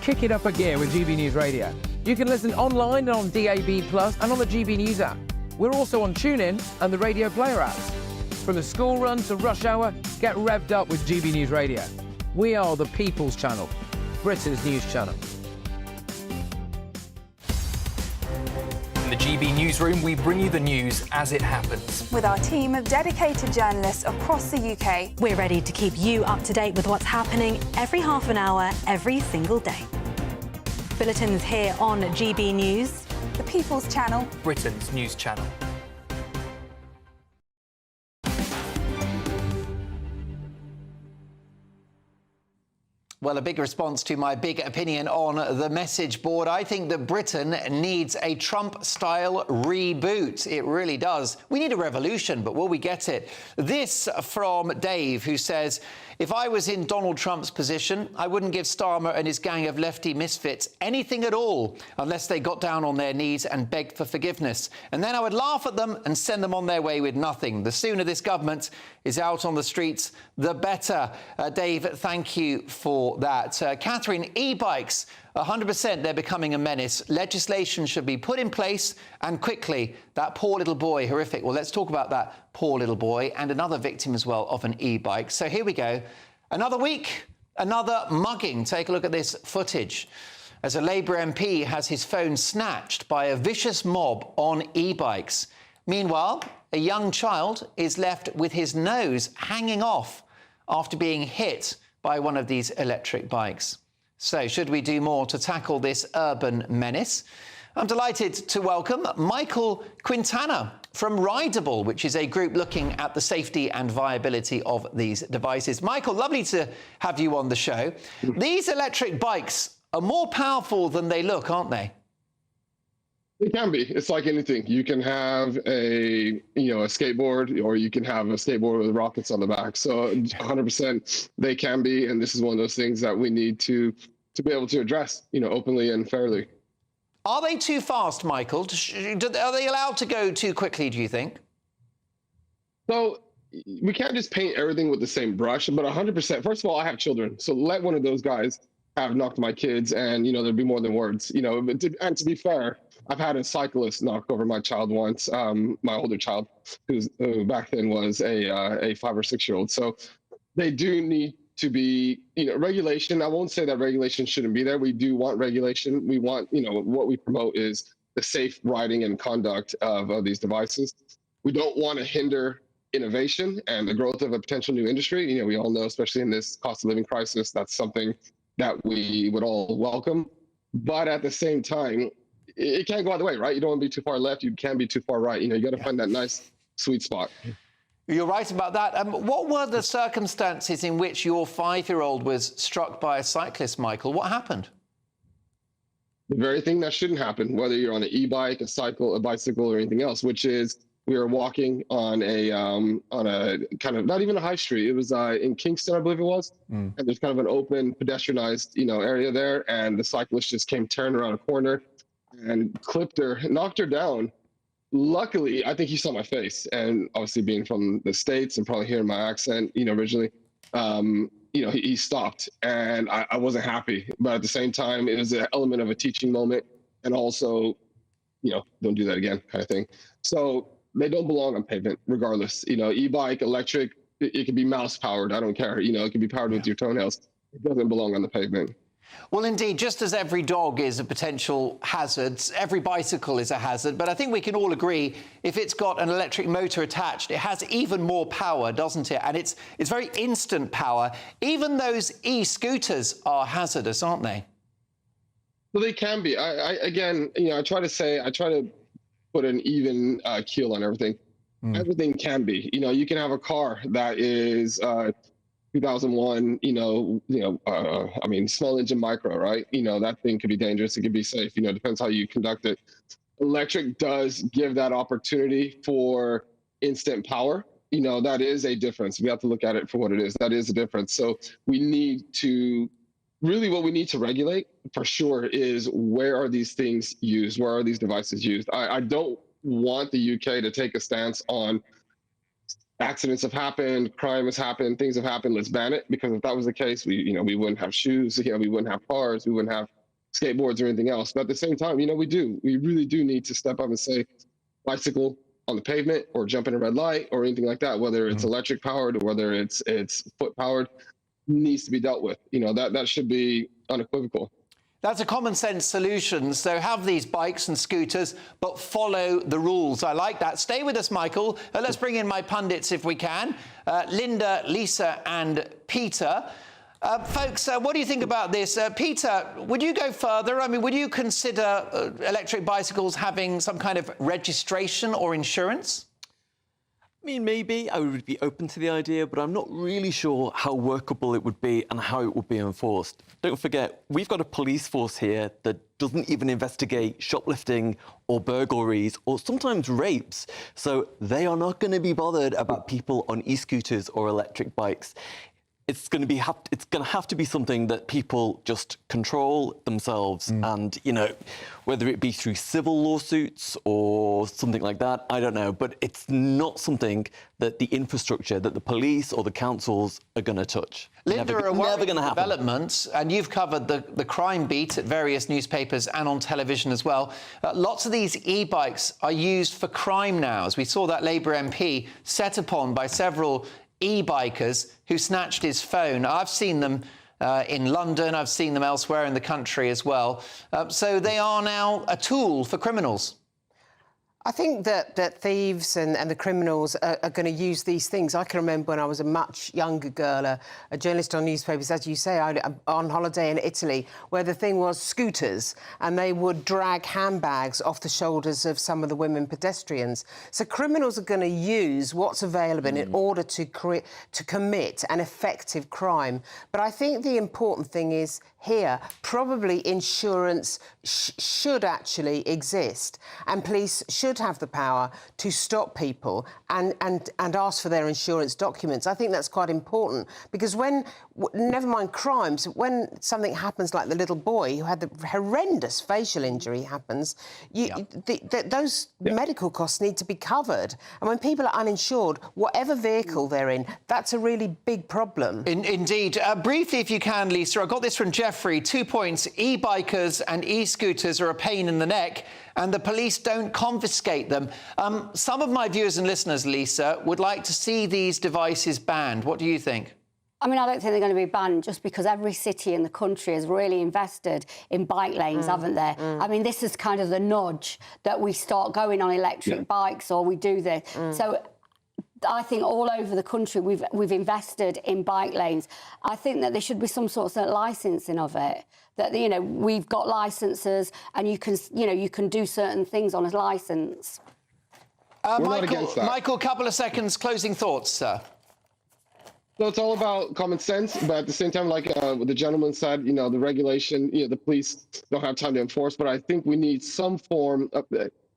S20: Kick it up a gear with GB News Radio. You can listen online and on DAB+ and on the GB News app. We're also on TuneIn and the Radio Player apps. From the school run to rush hour, get revved up with GB News Radio. We are the People's Channel, Britain's news channel.
S3: In the GB Newsroom, we bring you the news as it happens.
S10: With our team of dedicated journalists across the UK.
S4: We're ready to keep you up to date with what's happening every half an hour, every single day. Bulletins here on GB News.
S10: The People's Channel,
S3: Britain's news channel.
S6: Well, a big response to my big opinion on the message board. I think that Britain needs a Trump-style reboot. It really does. We need a revolution, but will we get it? This from Dave, who says, if I was in Donald Trump's position, I wouldn't give Starmer and his gang of lefty misfits anything at all unless they got down on their knees and begged for forgiveness. And then I would laugh at them and send them on their way with nothing. The sooner this government is out on the streets, the better. Dave, thank you for that. Catherine, e-bikes, 100% they're becoming a menace. Legislation should be put in place and quickly. That poor little boy, horrific. Well, let's talk about that poor little boy and another victim as well of an e-bike. So here we go. Another week, another mugging. Take a look at this footage as a Labour MP has his phone snatched by a vicious mob on e-bikes. Meanwhile, a young child is left with his nose hanging off after being hit by one of these electric bikes. So, should we do more to tackle this urban menace? I'm delighted to welcome Michael Quintana from Rideable, which is a group looking at the safety and viability of these devices. Michael, lovely to have you on the show. These electric bikes are more powerful than they look, aren't they?
S23: It can be. It's like anything. You can have a skateboard, or you can have a skateboard with rockets on the back. So 100% they can be, and this is one of those things that we need to be able to address, openly and fairly.
S6: Are they too fast, Michael? Are they allowed to go too quickly, do you think?
S23: So we can't just paint everything with the same brush, but 100%. First of all, I have children, so let one of those guys have knocked my kids, and there'd be more than words. And to be fair, I've had a cyclist knock over my child once, my older child, who back then was a 5 or 6 year old. So they do need to be, regulation. I won't say that regulation shouldn't be there. We do want regulation. We want, what we promote is the safe riding and conduct of these devices. We don't want to hinder innovation and the growth of a potential new industry. We all know, especially in this cost of living crisis, that's something that we would all welcome. But at the same time, it can't go either way, right? You don't want to be too far left. You can't be too far right. You got to find that nice sweet spot.
S6: You're right about that. What were the circumstances in which your 5-year-old was struck by a cyclist, Michael? What happened?
S23: The very thing that shouldn't happen, whether you're on an e-bike, a cycle, a bicycle, or anything else, which is we were walking on a kind of, not even a high street. It was in Kingston, I believe it was. And there's kind of an open pedestrianized, area there. And the cyclist just came tearing around a corner and clipped her, knocked her down, luckily, I think he saw my face, and obviously being from the States and probably hearing my accent, originally, he stopped, and I wasn't happy. But at the same time, it was an element of a teaching moment, and also, don't do that again kind of thing. So they don't belong on pavement, regardless. E-bike, electric, it can be mouse powered. I don't care. It can be powered with your toenails. It doesn't belong on the pavement.
S6: Well, indeed, just as every dog is a potential hazard, every bicycle is a hazard. But I think we can all agree if it's got an electric motor attached, it has even more power, doesn't it? And it's very instant power. Even those e-scooters are hazardous, aren't they?
S23: Well, they can be. I try to put an even keel on everything. Everything can be. You can have a car that is 2001, small engine micro, right? That thing could be dangerous. It could be safe. Depends how you conduct it. Electric does give that opportunity for instant power. That is a difference. We have to look at it for what it is. That is a difference. So what we need to regulate for sure is, where are these things used? Where are these devices used? I don't want the UK to take a stance on accidents have happened, crime has happened, things have happened, let's ban it. Because if that was the case, we wouldn't have shoes, we wouldn't have cars, we wouldn't have skateboards or anything else. But at the same time, we really do need to step up and say, bicycle on the pavement or jump in a red light or anything like that, whether it's electric powered or whether it's foot powered, needs to be dealt with. That should be unequivocal.
S6: That's a common sense solution. So have these bikes and scooters, but follow the rules. I like that. Stay with us, Michael. Let's bring in my pundits if we can. Linda, Lisa and Peter. Folks, what do you think about this? Peter, would you go further? I mean, would you consider electric bicycles having some kind of registration or insurance?
S13: I mean, maybe I would be open to the idea, but I'm not really sure how workable it would be and how it would be enforced. Don't forget, we've got a police force here that doesn't even investigate shoplifting or burglaries or sometimes rapes. So they are not going to be bothered about people on e-scooters or electric bikes. It's going to have to be something that people just control themselves. And, whether it be through civil lawsuits or something like that, I don't know. But it's not something that the infrastructure, that the police or the councils are going to touch.
S6: Linda,
S13: never going to happen.
S6: Developments, and you've covered the crime beat at various newspapers and on television as well. Lots of these e-bikes are used for crime now, as we saw that Labour MP set upon by several e-bikers who snatched his phone. I've seen them in London. I've seen them elsewhere in the country as well. So they are now a tool for criminals.
S15: I think that thieves and the criminals are going to use these things. I can remember when I was a much younger girl, a journalist on newspapers, as you say, on holiday in Italy, where the thing was scooters, and they would drag handbags off the shoulders of some of the women pedestrians. So criminals are going to use what's available in order to commit an effective crime. But I think the important thing is here, probably insurance should actually exist, and police should have the power to stop people and ask for their insurance documents. I think that's quite important, because never mind crimes, when something happens like the little boy who had the horrendous facial injury happens, those medical costs need to be covered. And when people are uninsured, whatever vehicle they're in, that's a really big problem.
S6: Indeed. Briefly, if you can, Lisa, I got this from Jeffrey. 2 points. E-bikers and e-scooters are a pain in the neck, and the police don't confiscate them. Some of my viewers and listeners, Lisa, would like to see these devices banned. What do you think?
S14: I mean, I don't think they're going to be banned just because every city in the country has really invested in bike lanes, haven't they? I mean, this is kind of the nudge that we start going on electric bikes, or we do this. So I think all over the country we've invested in bike lanes. I think that there should be some sort of licensing of it. That, we've got licences and you can do certain things on a licence.
S6: Michael, couple of seconds, closing thoughts, sir.
S23: So it's all about common sense, but at the same time, like what the gentleman said, the regulation, the police don't have time to enforce, but I think we need some form of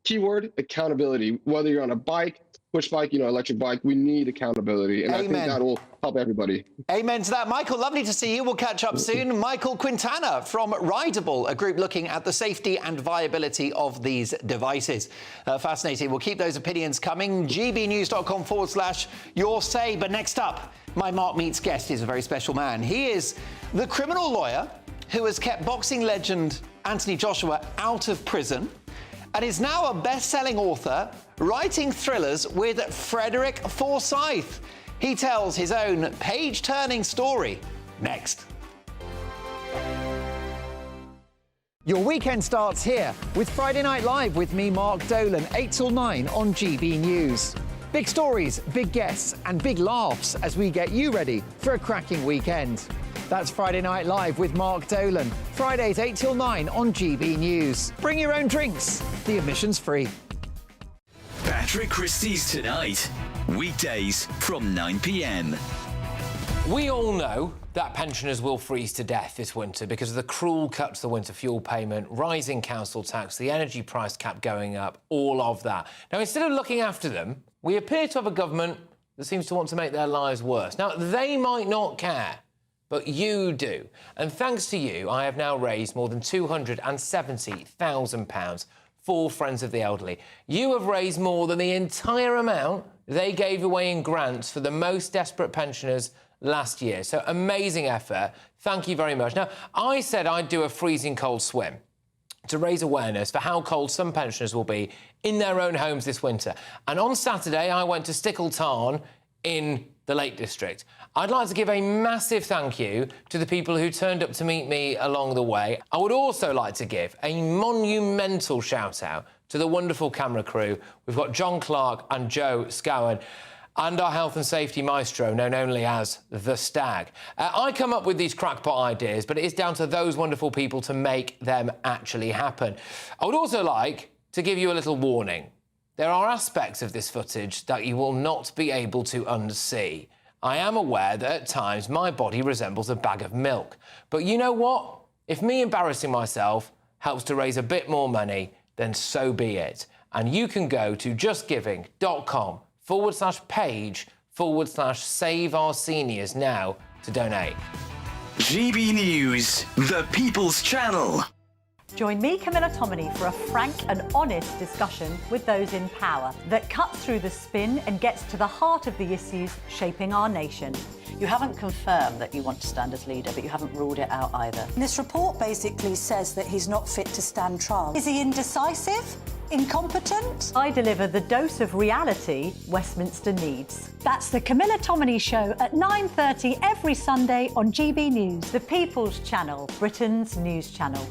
S23: keyword accountability, whether you're on a bike, push bike, electric bike. We need accountability, and I think that will help everybody.
S6: Amen to that. Michael, lovely to see you. We'll catch up soon. Michael Quintana from Rideable, a group looking at the safety and viability of these devices. Fascinating. We'll keep those opinions coming. gbnews.com/your say. But next up, my Mark Meets guest is a very special man. He is the criminal lawyer who has kept boxing legend Anthony Joshua out of prison and is now a best-selling author writing thrillers with Frederick Forsyth. He tells his own page-turning story next. Your weekend starts here with Friday Night Live with me, Mark Dolan, 8 till 9 on GB News. Big stories, big guests and big laughs as we get you ready for a cracking weekend. That's Friday Night Live with Mark Dolan. Fridays 8 till 9 on GB News. Bring your own drinks. The admission's free.
S8: Patrick Christie's Tonight. Weekdays from 9 p.m.
S20: We all know that pensioners will freeze to death this winter because of the cruel cut to the winter fuel payment, rising council tax, the energy price cap going up, all of that. Now, instead of looking after them, we appear to have a government that seems to want to make their lives worse. Now, they might not care, but you do. And thanks to you, I have now raised more than £270,000 for Friends of the Elderly. You have raised more than the entire amount they gave away in grants for the most desperate pensioners last year. So amazing effort. Thank you very much. Now, I said I'd do a freezing cold swim to raise awareness for how cold some pensioners will be in their own homes this winter. And on Saturday, I went to Stickle Tarn in the Lake District. I'd like to give a massive thank you to the people who turned up to meet me along the way. I would also like to give a monumental shout-out to the wonderful camera crew. We've got John Clark and Joe Scowen, and our health and safety maestro, known only as The Stag. I come up with these crackpot ideas, but it is down to those wonderful people to make them actually happen. I would also like to give you a little warning. There are aspects of this footage that you will not be able to unsee. I am aware that at times my body resembles a bag of milk. But you know what? If me embarrassing myself helps to raise a bit more money, then so be it. And you can go to justgiving.com/page/Save Our Seniors now to donate.
S8: GB News, the People's Channel.
S9: Join me, Camilla Tominey, for a frank and honest discussion with those in power that cuts through the spin and gets to the heart of the issues shaping our nation.
S11: You haven't confirmed that you want to stand as leader, but you haven't ruled it out either.
S9: This report basically says that he's not fit to stand trial. Is he indecisive? Incompetent? I deliver the dose of reality Westminster needs. That's the Camilla Tominey Show at 9:30 every Sunday on GB News, the People's Channel, Britain's news channel.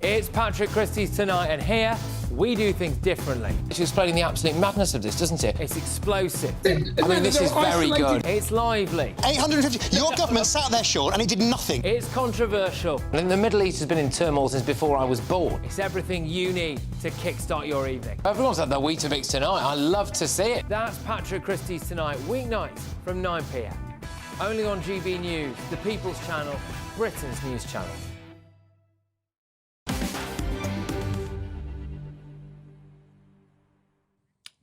S20: It's Patrick Christie's Tonight, and here we do things differently. It's explaining the absolute madness of this, doesn't it? It's explosive. I mean, this is very good. It's lively.
S5: 850. Your government sat there, Sean, and it did nothing.
S20: It's controversial. And the Middle East has been in turmoil since before I was born. It's everything you need to kickstart your evening. Everyone's had their Weetabix tonight. I love to see it. That's Patrick Christie's Tonight, weeknights from 9 p.m. Only on GB News, the People's Channel, Britain's news channel.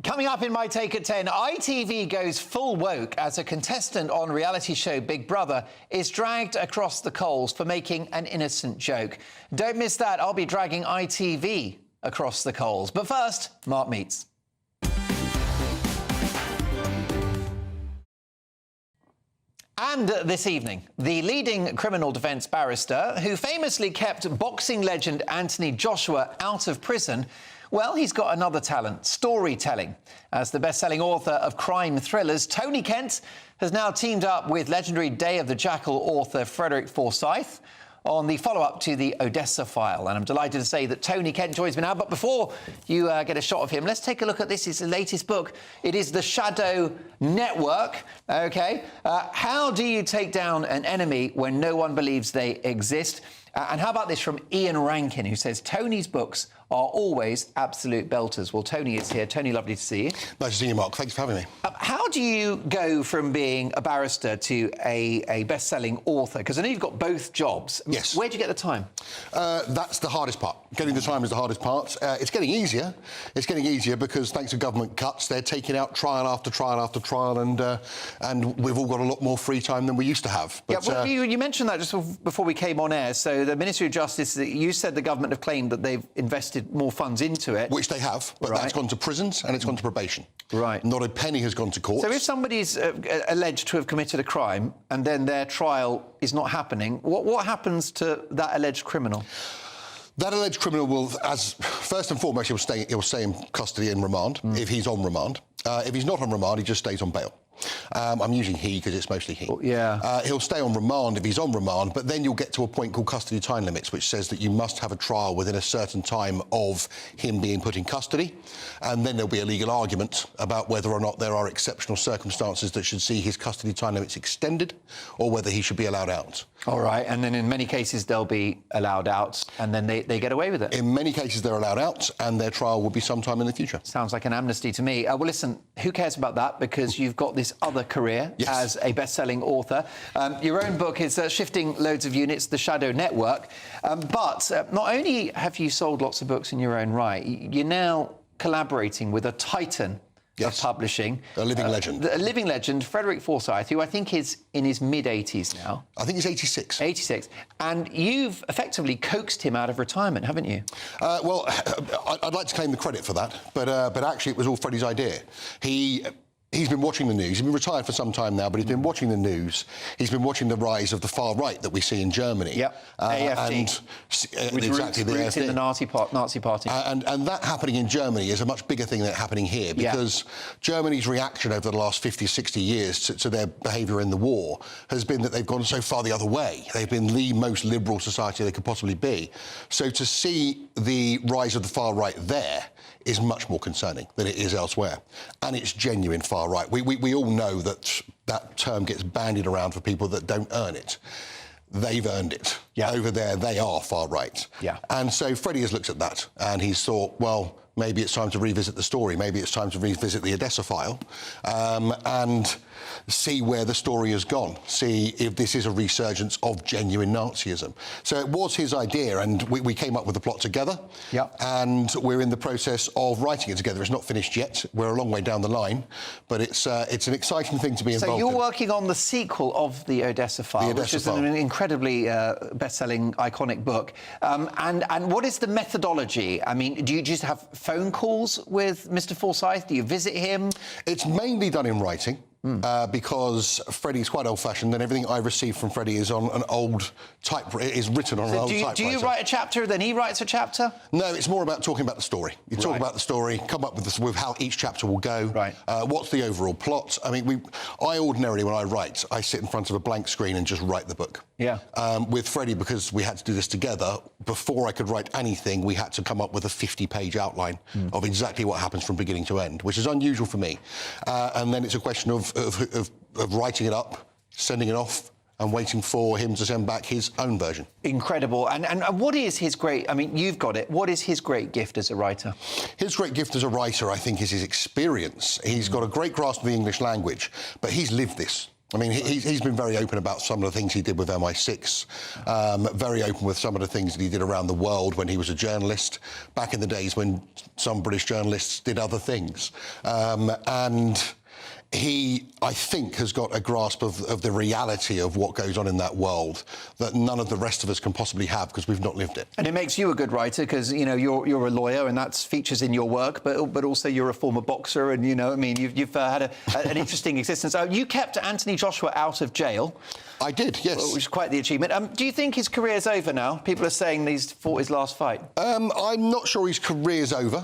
S6: Coming up in my take at 10, ITV goes full woke as a contestant on reality show Big Brother is dragged across the coals for making an innocent joke. Don't miss that. I'll be dragging ITV across the coals. But first, Mark Meets. And this evening, the leading criminal defence barrister who famously kept boxing legend Anthony Joshua out of prison, well, he's got another talent, storytelling. As the best-selling author of crime thrillers, Tony Kent has now teamed up with legendary Day of the Jackal author Frederick Forsyth on the follow-up to the Odessa file. And I'm delighted to say that Tony Kent joins me now. But before you get a shot of him, let's take a look at this. It's the latest book. It is The Shadow Network. OK, how do you take down an enemy when no one believes they exist? And how about this from Ian Rankin, who says, Tony's books are always absolute belters. Well, Tony is here. Tony, lovely to see you.
S5: Nice to see you, Mark. Thanks for having me.
S6: How do you go from being a barrister to a best-selling author? Because I know you've got both jobs.
S5: Yes.
S6: Where do you get the time?
S5: That's the hardest part. Getting the time is the hardest part. It's getting easier. It's getting easier because thanks to government cuts, they're taking out trial after trial after trial, and we've all got a lot more free time than we used to have. But,
S6: yeah, well, you mentioned that just before we came on air. So the Ministry of Justice, you said the government have claimed that they've invested more funds into it.
S5: Which they have, but that's gone to prisons and it's gone to probation.
S6: Right.
S5: Not a penny has gone to court.
S6: So if somebody's alleged to have committed a crime and then their trial is not happening, what happens to that alleged criminal?
S5: That alleged criminal will, first and foremost, he'll stay in custody and remand if he's on remand. If he's not on remand, he just stays on bail. I'm using he because it's mostly he.
S6: Yeah.
S5: He'll stay on remand if he's on remand, but then you'll get to a point called custody time limits, which says that you must have a trial within a certain time of him being put in custody, and then there'll be a legal argument about whether or not there are exceptional circumstances that should see his custody time limits extended, or whether he should be allowed out.
S6: All right, and then in many cases they'll be allowed out, and then they get away with it.
S5: In many cases they're allowed out, and their trial will be sometime in the future.
S6: Sounds like an amnesty to me. Well, listen, who cares about that? Because you've got this other career as a best-selling author. Your own book is Shifting Loads of Units, The Shadow Network. But not only have you sold lots of books in your own right, you're now collaborating with a titan of publishing.
S5: A living legend.
S6: A living legend, Frederick Forsyth, who I think is in his mid-80s now.
S5: I think he's 86.
S6: 86. And you've effectively coaxed him out of retirement, haven't you?
S5: Well, I'd like to claim the credit for that, but actually it was all Freddie's idea. He's been watching the news. He's been retired for some time now, but he's been watching the news. He's been watching the rise of the far right that we see in Germany.
S6: Yep. AFD.
S5: Exactly, the
S6: roots
S5: AFD.
S6: in the Nazi Party.
S5: And that happening in Germany is a much bigger thing than happening here, because Germany's reaction over the last 50, 60 years to their behaviour in the war has been that they've gone so far the other way. They've been the most liberal society they could possibly be. So to see the rise of the far right there is much more concerning than it is elsewhere. And it's genuine far right. We all know that that term gets bandied around for people that don't earn it. They've earned it. Over there, they are far right. And so Freddie has looked at that and he's thought, well, maybe it's time to revisit the story. Maybe it's time to revisit the Odessa file and see where the story has gone, see if this is a resurgence of genuine Nazism. So it was his idea, and we came up with the plot together, and we're in the process of writing it together. It's not finished yet. We're a long way down the line, but it's an exciting thing to be involved in.
S6: So you're working on the sequel of the Odessa file, which is an incredibly best-selling, iconic book. And what is the methodology? I mean, do you just have phone calls with Mr. Forsyth? Do you visit him?
S5: It's mainly done in writing. Because Freddie's quite old-fashioned, and everything I receive from Freddie is on an old is written on an old typewriter.
S6: Do you write a chapter, then he writes a chapter?
S5: No, it's more about talking about the story. You talk about the story, come up with how each chapter will go. What's the overall plot? I mean, I ordinarily, when I write, I sit in front of a blank screen and just write the book. With Freddie, because we had to do this together, before I could write anything, we had to come up with a 50-page outline of exactly what happens from beginning to end, which is unusual for me. And then it's a question of writing it up, sending it off, and waiting for him to send back his own version.
S6: Incredible. And what is his great... I mean, you've got it. What is his great gift as a writer?
S5: His great gift as a writer, I think, is his experience. He's got a great grasp of the English language, but he's lived this. I mean, he's been very open about some of the things he did with MI6, very open with some of the things that he did around the world when he was a journalist, back in the days when some British journalists did other things. And he, I think, has got a grasp of the reality of what goes on in that world that none of the rest of us can possibly have because we've not lived it.
S6: And it makes you a good writer because, you know, you're a lawyer and that features in your work, but also you're a former boxer and, you know, I mean, you've had an interesting existence. You kept Anthony Joshua out of jail.
S5: I did, yes.
S6: Which is quite the achievement. Do you think his career's over now? People are saying he's fought his last fight.
S5: I'm not sure his career's over.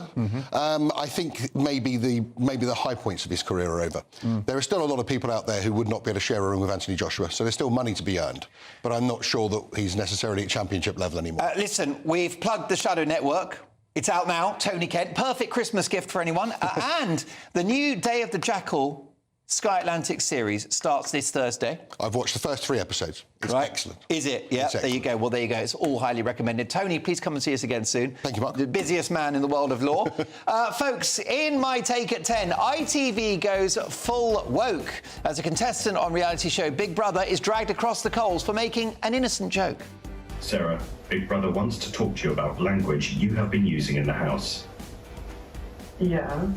S5: I think maybe the high points of his career are over. There are still a lot of people out there who would not be able to share a room with Anthony Joshua, so there's still money to be earned. But I'm not sure that he's necessarily at championship level anymore.
S6: Listen, we've plugged the Shadow Network. It's out now, Tony Kent. Perfect Christmas gift for anyone. And the new Day of the Jackal Sky Atlantic series starts this Thursday.
S5: I've watched the first 3 episodes. It's excellent.
S6: Is it? Yeah, there you go. Well, there you go. It's all highly recommended. Tony, please come and see us again soon.
S5: Thank you, Mark.
S6: The busiest man in the world of law. Folks, in my take at 10, ITV goes full woke as a contestant on reality show Big Brother is dragged across the coals for making an innocent joke.
S16: Sarah, Big Brother wants to talk to you about language you have been using in the house.
S17: Yeah.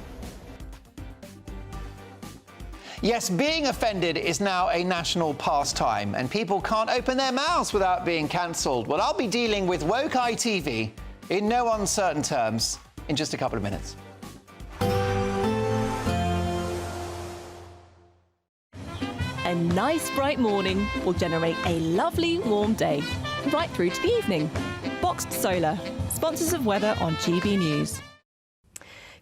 S6: Yes, being offended is now a national pastime, and people can't open their mouths without being cancelled. Well, I'll be dealing with woke ITV in no uncertain terms in just a couple of minutes.
S18: A nice bright morning will generate a lovely warm day, right through to the evening. Boxed Solar, sponsors of weather on GB News.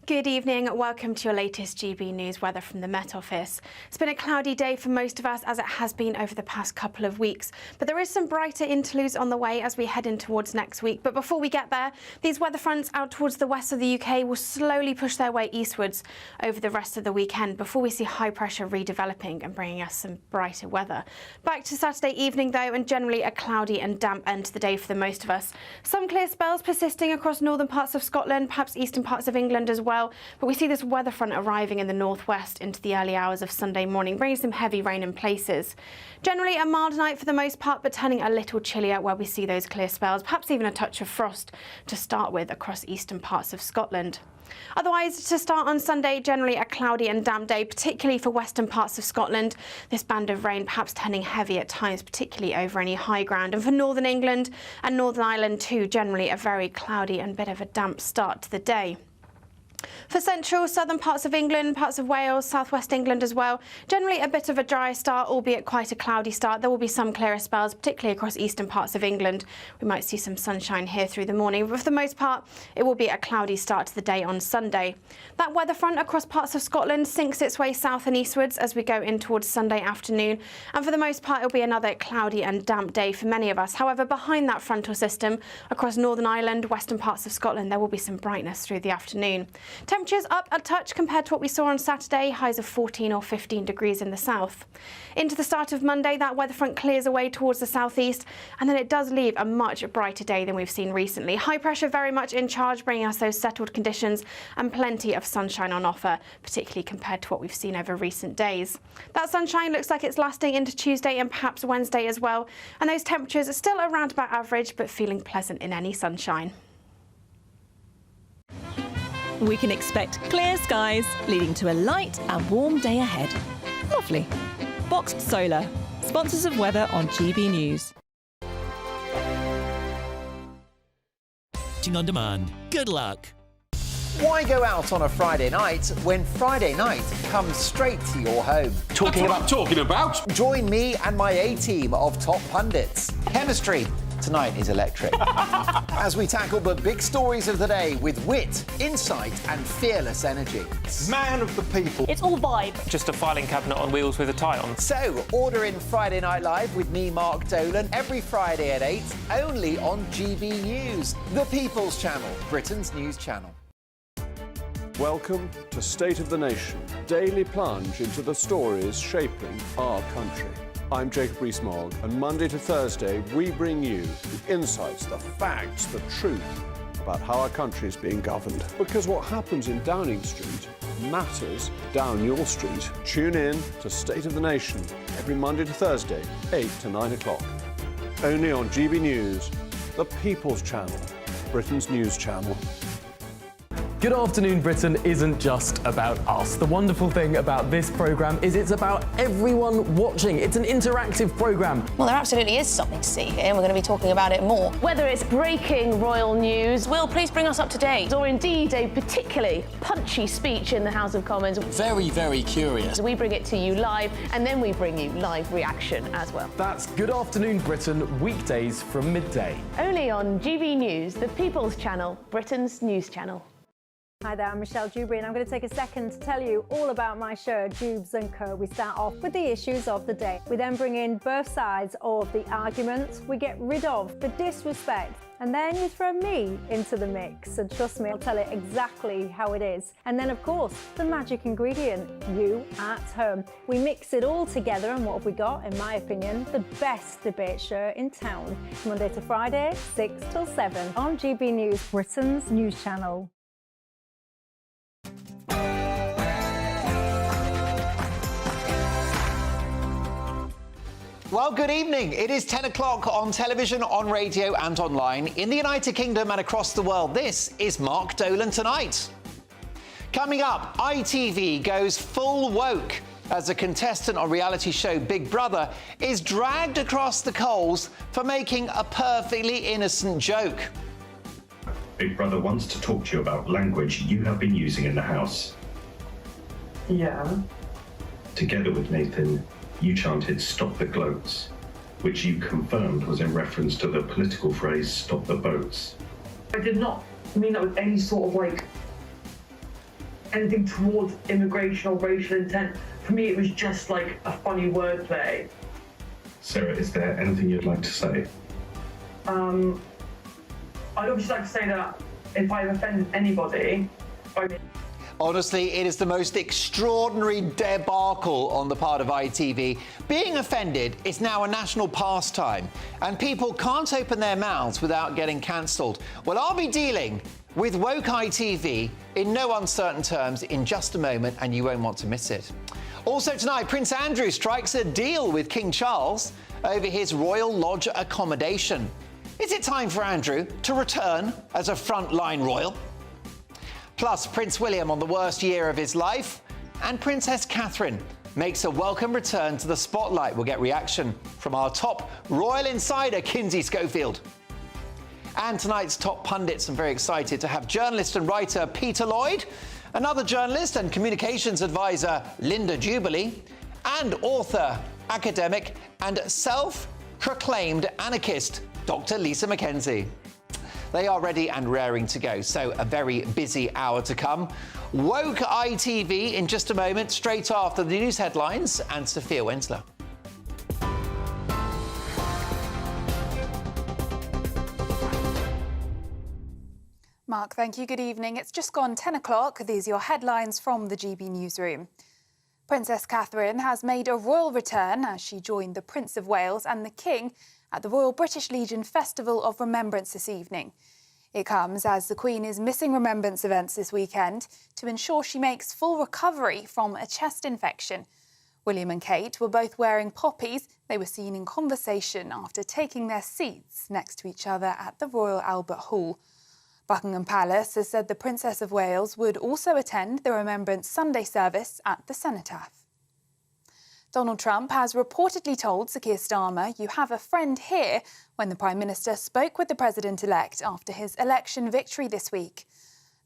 S2: Good evening. Welcome to your latest GB News weather from the Met Office. It's been a cloudy day for most of us, as it has been over the past couple of weeks. But there is some brighter interludes on the way as we head in towards next week. But before we get there, these weather fronts out towards the west of the UK will slowly push their way eastwards over the rest of the weekend before we see high pressure redeveloping and bringing us some brighter weather. Back to Saturday evening, though, and generally a cloudy and damp end to the day for the most of us. Some clear spells persisting across northern parts of Scotland, perhaps eastern parts of England as well. But we see this weather front arriving in the northwest into the early hours of Sunday morning, bringing some heavy rain in places. Generally a mild night for the most part, but turning a little chillier where we see those clear spells, perhaps even a touch of frost to start with across eastern parts of Scotland. Otherwise, to start on Sunday, generally a cloudy and damp day, particularly for western parts of Scotland. This band of rain perhaps turning heavy at times, particularly over any high ground. And for northern England and Northern Ireland too, generally a very cloudy and bit of a damp start to the day. For central, southern parts of England, parts of Wales, southwest England as well, generally a bit of a dry start, albeit quite a cloudy start. There will be some clearer spells, particularly across eastern parts of England. We might see some sunshine here through the morning, but for the most part, it will be a cloudy start to the day on Sunday. That weather front across parts of Scotland sinks its way south and eastwards as we go in towards Sunday afternoon. And for the most part, it'll be another cloudy and damp day for many of us. However, behind that frontal system, across Northern Ireland, western parts of Scotland, there will be some brightness through the afternoon. Temperatures up a touch compared to what we saw on Saturday, highs of 14 or 15 degrees in the south. Into the start of Monday, that weather front clears away towards the southeast, and then it does leave a much brighter day than we've seen recently. High pressure very much in charge, bringing us those settled conditions and plenty of sunshine on offer, particularly compared to what we've seen over recent days. That sunshine looks like it's lasting into Tuesday and perhaps Wednesday as well, and those temperatures are still around about average, but feeling pleasant in any sunshine.
S18: We can expect clear skies, leading to a light and warm day ahead. Lovely. Boxed Solar, sponsors of weather on GB News.
S24: On demand. Good luck.
S6: Why go out on a Friday night when Friday night comes straight to your home?
S24: Talking about?
S6: Join me and my A-team of top pundits. Chemistry tonight is electric. As we tackle the big stories of the day with wit, insight and fearless energy.
S24: Man of the people.
S25: It's all vibe.
S7: Just a filing cabinet on wheels with a tie on.
S6: So, order in Friday Night Live with me, Mark Dolan, every Friday at 8, only on GB News, the People's Channel, Britain's news channel.
S26: Welcome to State of the Nation, daily plunge into the stories shaping our country. I'm Jacob Rees-Mogg, and Monday to Thursday we bring you the insights, the facts, the truth about how our country is being governed. Because what happens in Downing Street matters down your street. Tune in to State of the Nation every Monday to Thursday, 8 to 9 o'clock. Only on GB News, the People's Channel, Britain's news channel.
S27: Good Afternoon Britain isn't just about us. The wonderful thing about this programme is it's about everyone watching. It's an interactive programme.
S28: Well, there absolutely is something to see here, and we're going to be talking about it more.
S29: Whether it's breaking royal news,
S28: Will, please bring us up to date.
S29: or indeed a particularly punchy speech in the House of Commons.
S24: Very, very curious.
S29: We bring it to you live, and then we bring you live reaction as well.
S27: That's Good Afternoon Britain, weekdays from midday.
S29: Only on GB News, the People's Channel, Britain's news channel.
S21: Hi there, I'm Michelle Dewberry, and I'm going to take a second to tell you all about my show, Jubes & Co. We start off with the issues of the day. We then bring in both sides of the arguments. We get rid of the disrespect And then you throw me into the mix, and trust me, I'll tell it exactly how it is. And then, of course, the magic ingredient, you at home. We mix it all together, and what have we got, in my opinion, the best debate show in town. Monday to Friday, 6 till 7 on GB News, Britain's news channel.
S6: Well, good evening. It is 10 o'clock on television, on radio and online in the United Kingdom and across the world. This is Mark Dolan Tonight. Coming up, ITV goes full woke as a contestant on reality show Big Brother is dragged across the coals for making a perfectly innocent joke.
S16: Big Brother wants to talk to you about language you have been using in the house.
S17: Yeah.
S16: Together with Nathan, you chanted "Stop the gloats," which you confirmed was in reference to the political phrase "Stop the boats."
S17: I did not mean that with any sort of anything towards immigration or racial intent. For me, it was just like a funny wordplay.
S16: Sarah, is there anything you'd like to say?
S17: I'd obviously like to say that if I've offended anybody,
S6: Honestly, it is the most extraordinary debacle on the part of ITV. Being offended is now a national pastime, and people can't open their mouths without getting cancelled. Well, I'll be dealing with woke ITV in no uncertain terms in just a moment, and you won't want to miss it. Also tonight, Prince Andrew strikes a deal with King Charles over his Royal Lodge accommodation. Is it time for Andrew to return as a frontline royal? Plus, Prince William on the worst year of his life, and Princess Catherine makes a welcome return to the spotlight. We'll get reaction from our top royal insider, Kinsey Schofield. And tonight's top pundits, I'm very excited to have journalist and writer Peter Lloyd, another journalist and communications advisor, Linda Jubilee, and author, academic, and self-proclaimed anarchist, Dr. Lisa Mackenzie. They are ready and raring to go, so a very busy hour to come. Woke ITV in just a moment, straight after the news headlines and Sophia Wensler.
S1: Mark, thank you. Good evening. It's just gone 10 o'clock. These are your headlines from the GB newsroom. Princess Catherine has made a royal return as she joined the Prince of Wales and the King at the Royal British Legion Festival of Remembrance this evening. It comes as the Queen is missing remembrance events this weekend to ensure she makes full recovery from a chest infection. William and Kate were both wearing poppies. They were seen in conversation after taking their seats next to each other at the Royal Albert Hall. Buckingham Palace has said the Princess of Wales would also attend the Remembrance Sunday service at the cenotaph. Donald Trump has reportedly told Sir Keir Starmer, "You have a friend here," when the Prime Minister spoke with the President-elect after his election victory this week.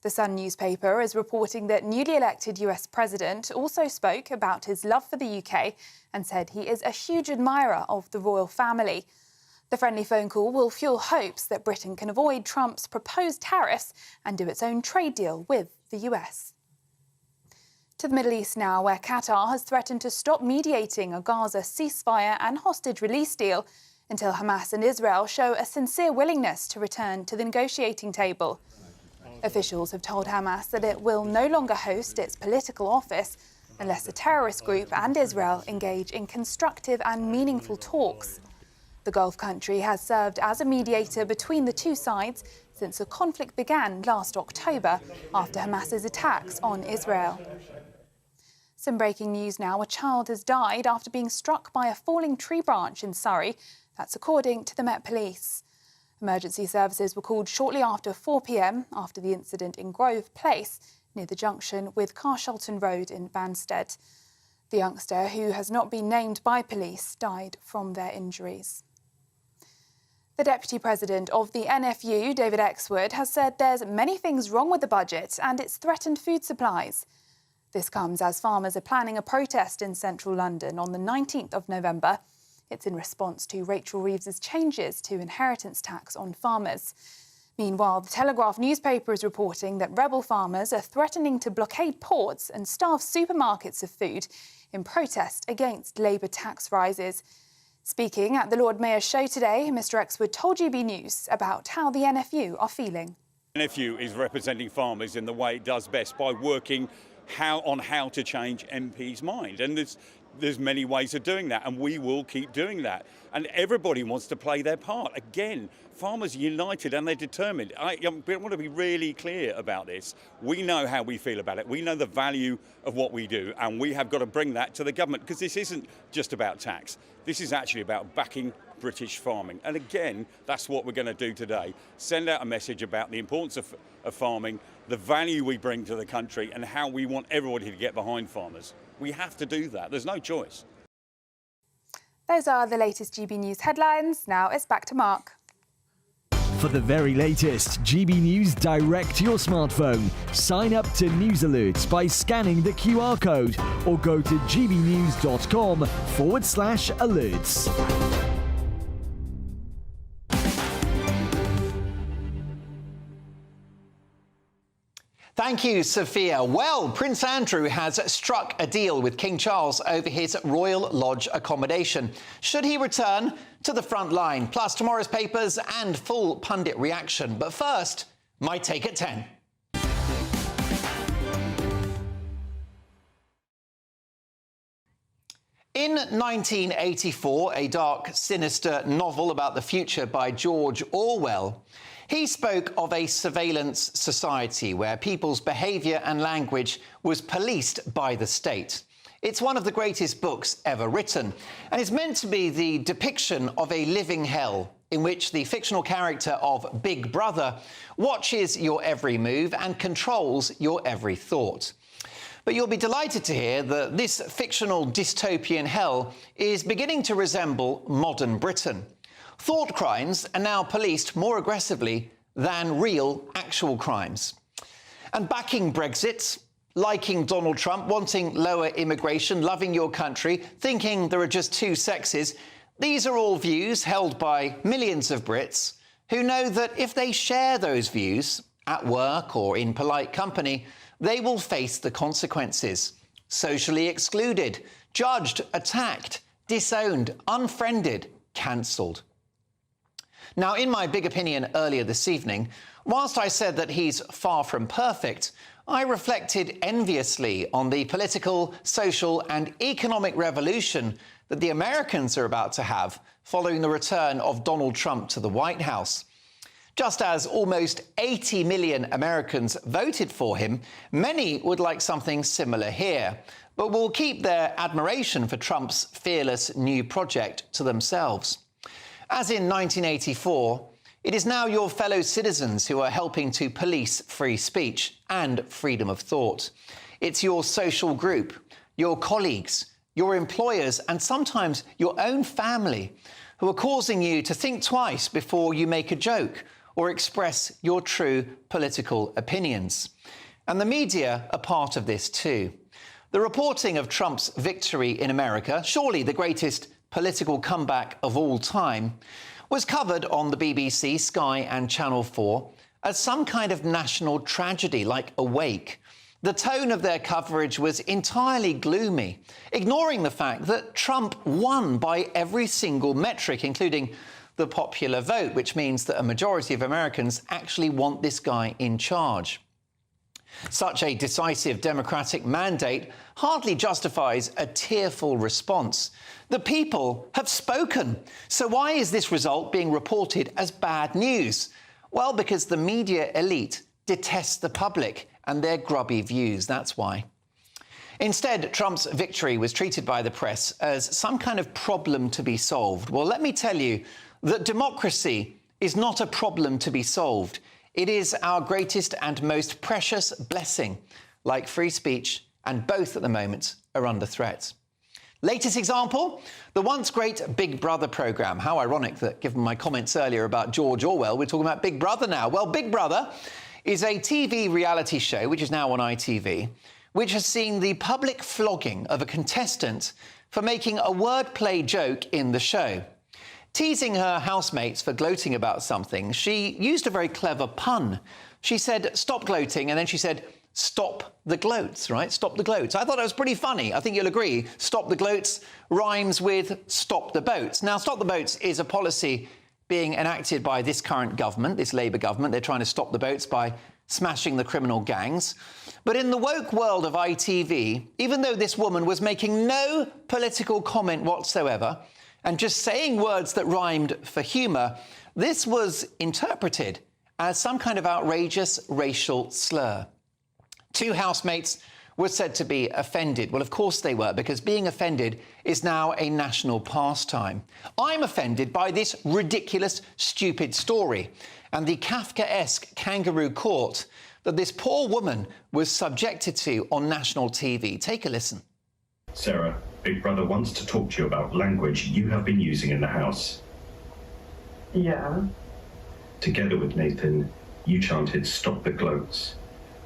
S1: The Sun newspaper is reporting that newly elected US President also spoke about his love for the UK and said he is a huge admirer of the royal family. The friendly phone call will fuel hopes that Britain can avoid Trump's proposed tariffs and do its own trade deal with the US. To the Middle East now, where Qatar has threatened to stop mediating a Gaza ceasefire and hostage release deal until Hamas and Israel show a sincere willingness to return to the negotiating table. Officials have told Hamas that it will no longer host its political office unless the terrorist group and Israel engage in constructive and meaningful talks. The Gulf country has served as a mediator between the two sides since the conflict began last October after Hamas's attacks on Israel. Some breaking news now. A child has died after being struck by a falling tree branch in Surrey. That's according to the Met Police. Emergency services were called shortly after 4 p.m. after the incident in Grove Place near the junction with Carshalton Road in Banstead. The youngster, who has not been named by police, died from their injuries. The Deputy President of the NFU, David Exwood, has said there's many things wrong with the budget and it's threatened food supplies. This comes as farmers are planning a protest in central London on the 19th of November. It's in response to Rachel Reeves's changes to inheritance tax on farmers. Meanwhile, the Telegraph newspaper is reporting that rebel farmers are threatening to blockade ports and starve supermarkets of food in protest against Labour tax rises. Speaking at the Lord Mayor's show today, Mr Exwood told GB News about how the NFU are feeling.
S3: NFU is representing farmers in the way it does best by working on how to change MPs' mind. And there's many ways of doing that, and we will keep doing that. And everybody wants to play their part. Again, farmers are united and they're determined. I want to be really clear about this. We know how we feel about it. We know the value of what we do, and we have got to bring that to the government, because this isn't just about tax. This is actually about backing British farming. And again, that's what we're going to do today. Send out a message about the importance of farming, the value we bring to the country, and how we want everybody to get behind farmers. We have to do that. There's no choice.
S1: Those are the latest GB News headlines. Now it's back to Mark.
S4: For the very latest GB News direct to your smartphone, sign up to News Alerts by scanning the QR code or go to gbnews.com/alerts.
S6: Thank you, Sophia. Well, Prince Andrew has struck a deal with King Charles over his Royal Lodge accommodation. Should he return to the front line? Plus, tomorrow's papers and full pundit reaction. But first, my take at 10. In 1984, a dark, sinister novel about the future by George Orwell, he spoke of a surveillance society where people's behaviour and language was policed by the state. It's one of the greatest books ever written, and is meant to be the depiction of a living hell in which the fictional character of Big Brother watches your every move and controls your every thought. But you'll be delighted to hear that this fictional dystopian hell is beginning to resemble modern Britain. Thought crimes are now policed more aggressively than real, actual crimes. And backing Brexit, liking Donald Trump, wanting lower immigration, loving your country, thinking there are just two sexes, these are all views held by millions of Brits who know that if they share those views at work or in polite company, they will face the consequences. Socially excluded, judged, attacked, disowned, unfriended, cancelled. Now, in my big opinion earlier this evening, whilst I said that he's far from perfect, I reflected enviously on the political, social and economic revolution that the Americans are about to have following the return of Donald Trump to the White House. Just as almost 80 million Americans voted for him, many would like something similar here, but will keep their admiration for Trump's fearless new project to themselves. As in 1984, it is now your fellow citizens who are helping to police free speech and freedom of thought. It's your social group, your colleagues, your employers, and sometimes your own family who are causing you to think twice before you make a joke or express your true political opinions. And the media are part of this too. The reporting of Trump's victory in America, surely the greatest political comeback of all time, was covered on the BBC, Sky and Channel 4 as some kind of national tragedy, like a wake. The tone of their coverage was entirely gloomy, ignoring the fact that Trump won by every single metric, including the popular vote, which means that a majority of Americans actually want this guy in charge. Such a decisive democratic mandate hardly justifies a tearful response. The people have spoken. So why is this result being reported as bad news? Well, because the media elite detests the public and their grubby views, that's why. Instead, Trump's victory was treated by the press as some kind of problem to be solved. Well, let me tell you that democracy is not a problem to be solved. It is our greatest and most precious blessing, like free speech, and both at the moment are under threat. Latest example, the once great Big Brother programme. How ironic that, given my comments earlier about George Orwell, we're talking about Big Brother now. Well, Big Brother is a TV reality show, which is now on ITV, which has seen the public flogging of a contestant for making a wordplay joke in the show. Teasing her housemates for gloating about something, she used a very clever pun. She said, "Stop gloating," and then she said, stop the gloats, right? Stop the gloats. I thought it was pretty funny. I think you'll agree. Stop the gloats rhymes with stop the boats. Now, stop the boats is a policy being enacted by this current government, this Labour government. They're trying to stop the boats by smashing the criminal gangs. But in the woke world of ITV, even though this woman was making no political comment whatsoever and just saying words that rhymed for humour, this was interpreted as some kind of outrageous racial slur. 2 housemates were said to be offended. Well, of course they were, because being offended is now a national pastime. I'm offended by this ridiculous, stupid story and the Kafkaesque kangaroo court that this poor woman was subjected to on national TV. Take a listen.
S16: Sarah, Big Brother wants to talk to you about language you have been using in the house.
S17: Yeah.
S16: Together with Nathan, you chanted "Stop the gloats,"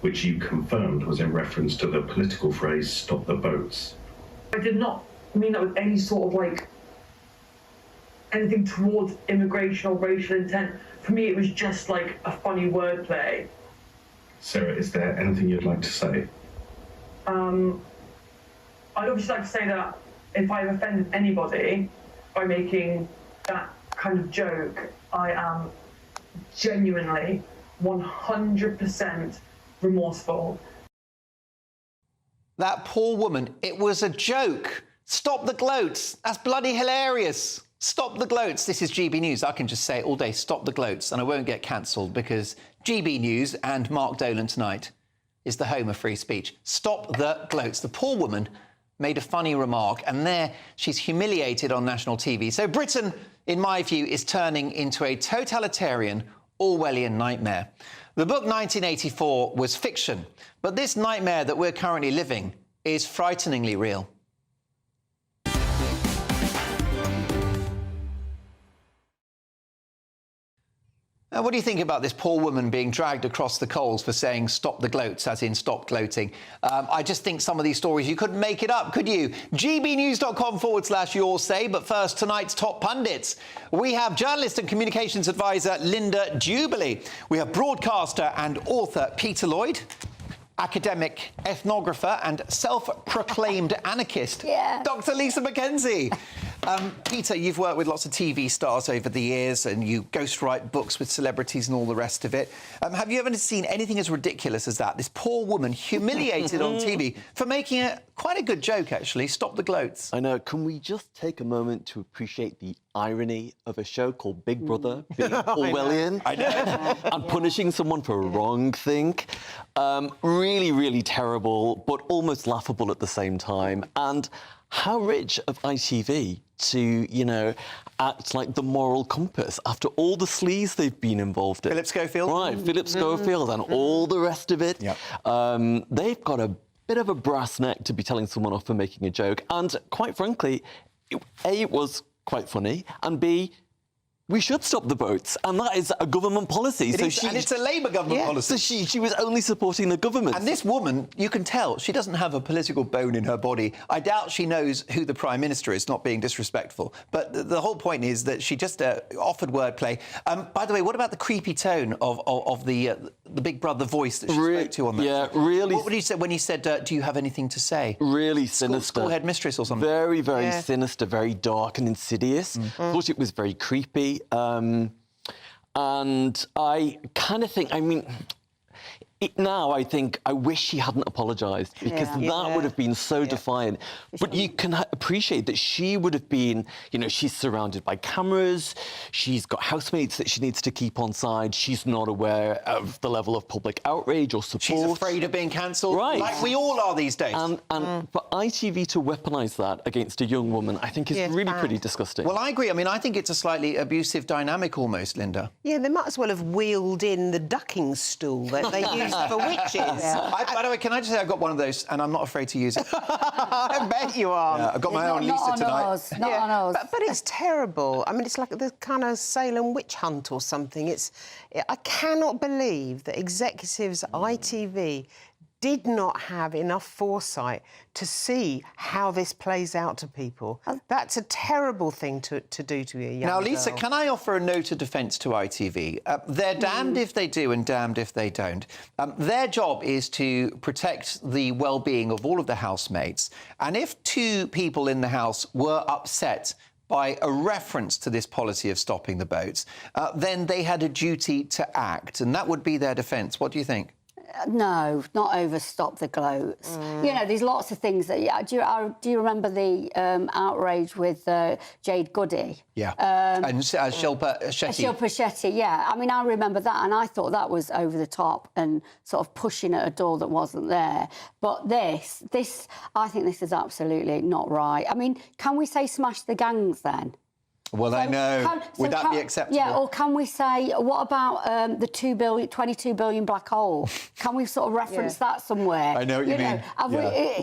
S16: which you confirmed was in reference to the political phrase "Stop the boats."
S17: I did not mean that with any sort of, like, anything towards immigration or racial intent. For me, it was just, like, a funny wordplay.
S16: Sarah, is there anything you'd like to say?
S17: I'd obviously like to say that if I've offended anybody by making that kind of joke, I am genuinely 100% remorseful.
S6: That poor woman, it was a joke. Stop the gloats. That's bloody hilarious. Stop the gloats. This is GB News. I can just say it all day. Stop the gloats. And I won't get cancelled because GB News and Mark Dolan tonight is the home of free speech. Stop the gloats. The poor woman made a funny remark and there she's humiliated on national TV. So Britain, in my view, is turning into a totalitarian Orwellian nightmare. The book 1984 was fiction, but this nightmare that we're currently living is frighteningly real. Now, what do you think about this poor woman being dragged across the coals for saying stop the gloats, as in stop gloating? I just think some of these stories, you couldn't make it up, could you? gbnews.com/your say. But first, tonight's top pundits. We have journalist and communications advisor Linda Jubilee. We have broadcaster and author Peter Lloyd. Academic, ethnographer and self-proclaimed anarchist, Dr. Lisa McKenzie. Peter, you've worked with lots of TV stars over the years and you ghostwrite books with celebrities and all the rest of it. Have you ever seen anything as ridiculous as that? This poor woman humiliated on TV for making quite a good joke, actually. Stop the gloats.
S10: I know. Can we just take a moment to appreciate the irony of a show called Big Brother being Orwellian
S6: I know.
S10: and punishing someone for a wrong thing? Really, really terrible, but almost laughable at the same time. And how rich of ITV to, you know, act like the moral compass after all the sleaze they've been involved in.
S6: Philip Schofield.
S10: Right, Philip Schofield and all the rest of it.
S6: Yep.
S10: They've got a bit of a brass neck to be telling someone off for making a joke. And quite frankly, A, it was quite funny, and B, we should stop the boats, and that is a government policy.
S6: And it's a Labour government policy.
S10: So she was only supporting the government.
S6: And this woman, you can tell, she doesn't have a political bone in her body. I doubt she knows who the Prime Minister is, not being disrespectful. But the whole point is that she just offered wordplay. By the way, what about the creepy tone of the Big Brother voice that she spoke to on that?
S10: Yeah, really.
S6: What would you say when he said, do you have anything to say?
S10: Really sinister.
S6: School headmistress or something?
S10: Very, very sinister, very dark and insidious. I thought it was very creepy. And I kind of think, I mean, now I think I wish she hadn't apologised because that would have been so defiant. But you can appreciate that she would have been, you know, she's surrounded by cameras, she's got housemates that she needs to keep on side, she's not aware of the level of public outrage or support.
S6: She's afraid of being cancelled, like we all are these days.
S10: And for ITV to weaponise that against a young woman, I think is really pretty disgusting.
S6: Well, I agree. I mean, I think it's a slightly abusive dynamic almost, Linda.
S12: Yeah, they might as well have wheeled in the ducking stool that they used for witches.
S6: By the way, can I just say I got one of those and I'm not afraid to use it.
S12: I bet you are.
S6: Yeah, I've got my own Lisa tonight.
S12: Not on ours. But it's terrible. I mean, it's like the kind of Salem witch hunt or something. I cannot believe that executives at ITV did not have enough foresight to see how this plays out to people. That's a terrible thing to do to a young
S6: Now, Lisa,
S12: girl.
S6: can I offer a note of defence to ITV? They're damned if they do and damned if they don't. Their job is to protect the well-being of all of the housemates. And if two people in the house were upset by a reference to this policy of stopping the boats, then they had a duty to act, and that would be their defence. What do you think?
S8: No, not over Stop the Gloats. You know, there's lots of things that... Do you remember the outrage with Jade Goody?
S6: Yeah. And Shilpa Shetty.
S8: Shilpa Shetty, yeah. I mean, I remember that, and I thought that was over the top and sort of pushing at a door that wasn't there. But this, I think this is absolutely not right. I mean, can we say smash the gangs then?
S6: Well, I know. Would that be acceptable?
S8: Yeah, or can we say, what about the 22 billion black hole? Can we sort of reference that somewhere?
S6: I know what you mean.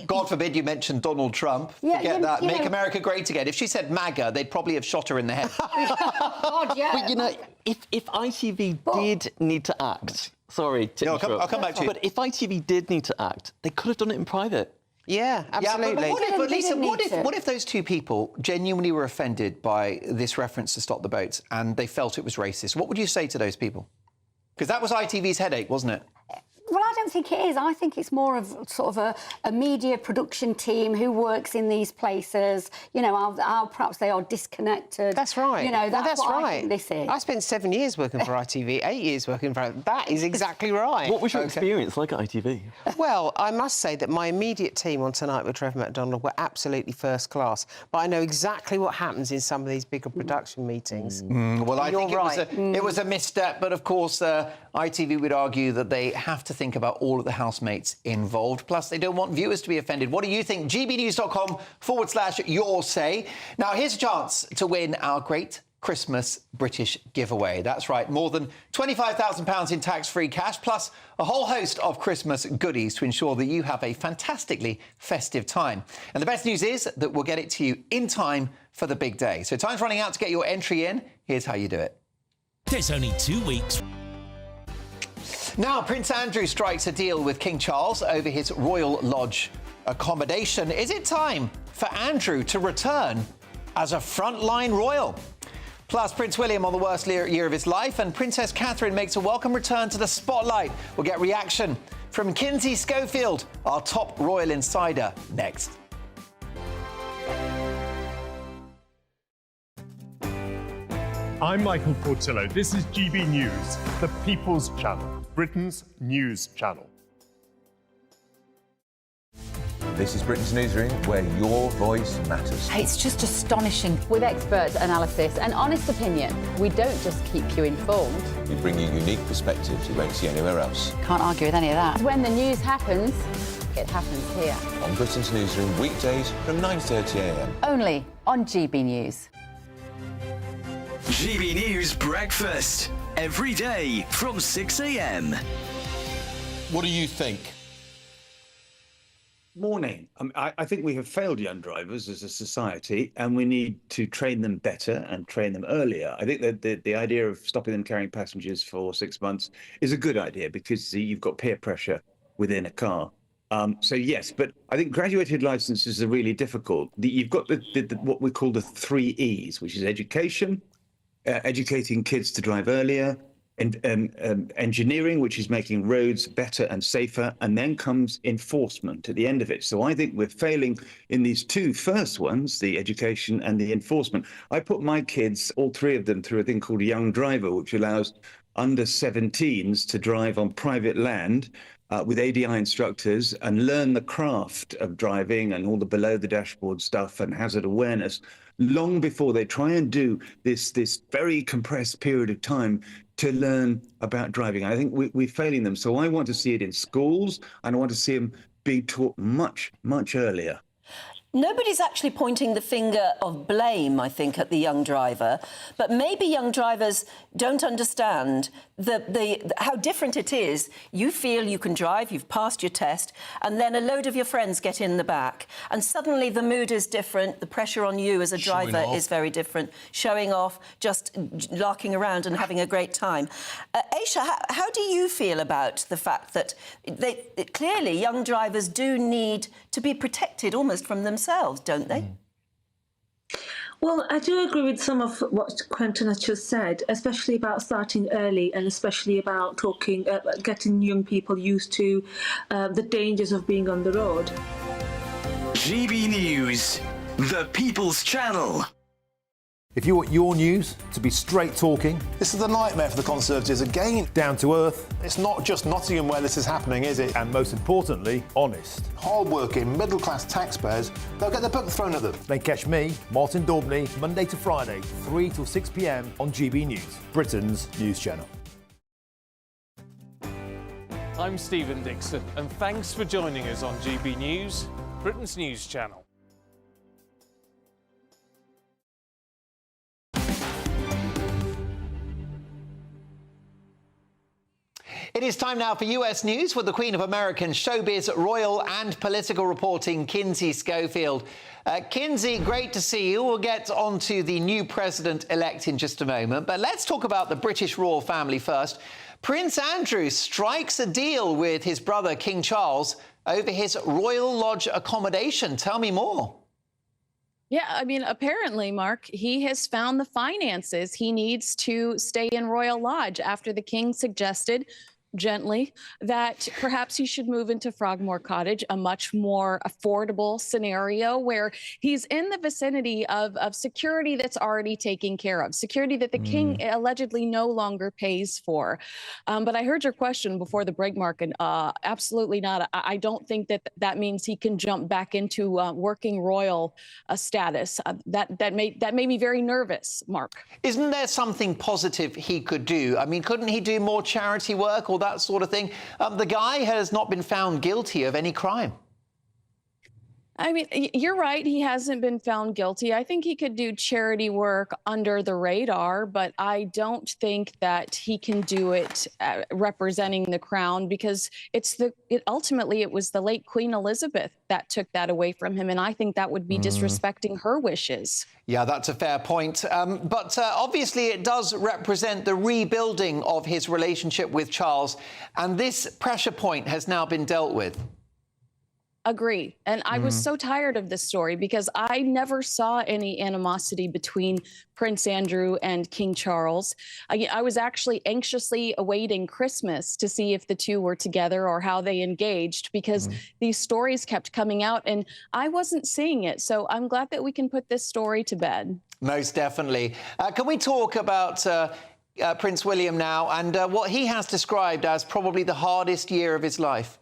S6: God forbid you mentioned Donald Trump. Forget that. Make America great again. If she said MAGA, they'd probably have shot her in the head.
S8: God, yeah.
S10: But, you know, if ITV did need to act... Sorry to interrupt.
S6: I'll come back to you.
S10: But if ITV did need to act, they could have done it in private.
S12: Yeah, absolutely.
S6: Yeah, but Lisa, what if those two people genuinely were offended by this reference to Stop the Boats and they felt it was racist? What would you say to those people? Because that was ITV's headache, wasn't it?
S8: Well, I don't think it is. I think it's more of sort of a media production team who works in these places. You know, how perhaps they are disconnected.
S12: That's right.
S8: You know, that's what
S12: right.
S8: I think this is.
S12: I spent 7 years working for ITV, 8 years working for... That is exactly right.
S10: What was your experience like at ITV?
S12: Well, I must say that my immediate team on Tonight with Trevor McDonald were absolutely first class. But I know exactly what happens in some of these bigger production meetings.
S6: Well, I think it was a misstep, but of course ITV would argue that they have to think about all of the housemates involved. Plus, they don't want viewers to be offended. What do you think? gbnews.com/your say. Now, here's a chance to win our great Christmas British giveaway. That's right, more than £25,000 in tax-free cash, plus a whole host of Christmas goodies to ensure that you have a fantastically festive time. And the best news is that we'll get it to you in time for the big day. So time's running out to get your entry in. Here's how you do it.
S24: There's only 2 weeks.
S6: Now, Prince Andrew strikes a deal with King Charles over his Royal Lodge accommodation. Is it time for Andrew to return as a frontline royal? Plus, Prince William on the worst year of his life, and Princess Catherine makes a welcome return to the spotlight. We'll get reaction from Kinsey Schofield, our top royal insider, next.
S11: I'm Michael Portillo. This is GB News, the People's Channel, Britain's news channel.
S13: This is Britain's Newsroom, where your voice matters.
S14: It's just astonishing. With expert analysis and honest opinion, we don't just keep you informed.
S13: We bring you unique perspectives you won't see anywhere else.
S14: Can't argue with any of that. When the news happens, it happens here.
S13: On Britain's Newsroom, weekdays from 9:30 a.m.
S14: Only on GB News.
S4: GB News Breakfast. Every day from 6 a.m.
S26: What do you think?
S15: Morning. I think we have failed young drivers as a society, and we need to train them better and train them earlier. I think that the idea of stopping them carrying passengers for 6 months is a good idea because you've got peer pressure within a car. So yes, but I think graduated licenses are really difficult. You've got what we call the 3 E's, which is education, educating kids to drive earlier, and engineering, which is making roads better and safer, and then comes enforcement at the end of it. So I think we're failing in these two first ones, the education and the enforcement. I put my kids, all 3 of them, through a thing called Young Driver, which allows under 17s to drive on private land with ADI instructors and learn the craft of driving and all the below the dashboard stuff and hazard awareness long before they try and do this very compressed period of time to learn about driving. I think we're failing them. So I want to see it in schools, and I want to see them being taught much, much earlier.
S2: Nobody's actually pointing the finger of blame, I think, at the young driver. But maybe young drivers don't understand how different it is. You feel you can drive, you've passed your test, and then a load of your friends get in the back. And suddenly the mood is different, the pressure on you as a driver is very different. Showing off, just larking around and having a great time. Aisha, how do you feel about the fact that clearly young drivers do need to be protected almost from themselves, don't they?
S5: Well, I do agree with some of what Quentin has just said, especially about starting early and especially about getting young people used to the dangers of being on the road.
S9: GB News, the People's Channel.
S18: If you want your news to be straight talking... This is a nightmare for the Conservatives again. Down to earth. It's not just Nottingham where this is happening, is it? And most importantly, honest. Hard-working, middle-class taxpayers, they'll get their book thrown at them. They catch me, Martin Daubney, Monday to Friday, 3 till 6 p.m. on GB News, Britain's news channel.
S27: I'm Stephen Dixon, and thanks for joining us on GB News, Britain's news channel.
S6: It is time now for US News with the Queen of American showbiz, royal and political reporting, Kinsey Schofield. Kinsey, great to see you. We'll get on to the new president-elect in just a moment, but let's talk about the British royal family first. Prince Andrew strikes a deal with his brother, King Charles, over his Royal Lodge accommodation. Tell me more.
S19: Yeah, I mean, apparently, Mark, he has found the finances he needs to stay in Royal Lodge after the king suggested gently that perhaps he should move into Frogmore Cottage, a much more affordable scenario where he's in the vicinity of security that's already taken care of, security that the king allegedly no longer pays for. But I heard your question before the break, Mark, and absolutely not. I don't think that means he can jump back into working royal status. That made me very nervous, Mark.
S6: Isn't there something positive he could do? I mean, couldn't he do more charity work or that sort of thing? The guy has not been found guilty of any crime.
S19: I mean, you're right. He hasn't been found guilty. I think he could do charity work under the radar, but I don't think that he can do it representing the crown because ultimately it was the late Queen Elizabeth that took that away from him. And I think that would be disrespecting her wishes.
S6: Yeah, that's a fair point. But obviously it does represent the rebuilding of his relationship with Charles. And this pressure point has now been dealt with.
S19: Agree. And I was so tired of this story because I never saw any animosity between Prince Andrew and King Charles. I was actually anxiously awaiting Christmas to see if the two were together or how they engaged because these stories kept coming out and I wasn't seeing it. So I'm glad that we can put this story to bed.
S6: Most definitely. Can we talk about Prince William now and what he has described as probably the hardest year of his life?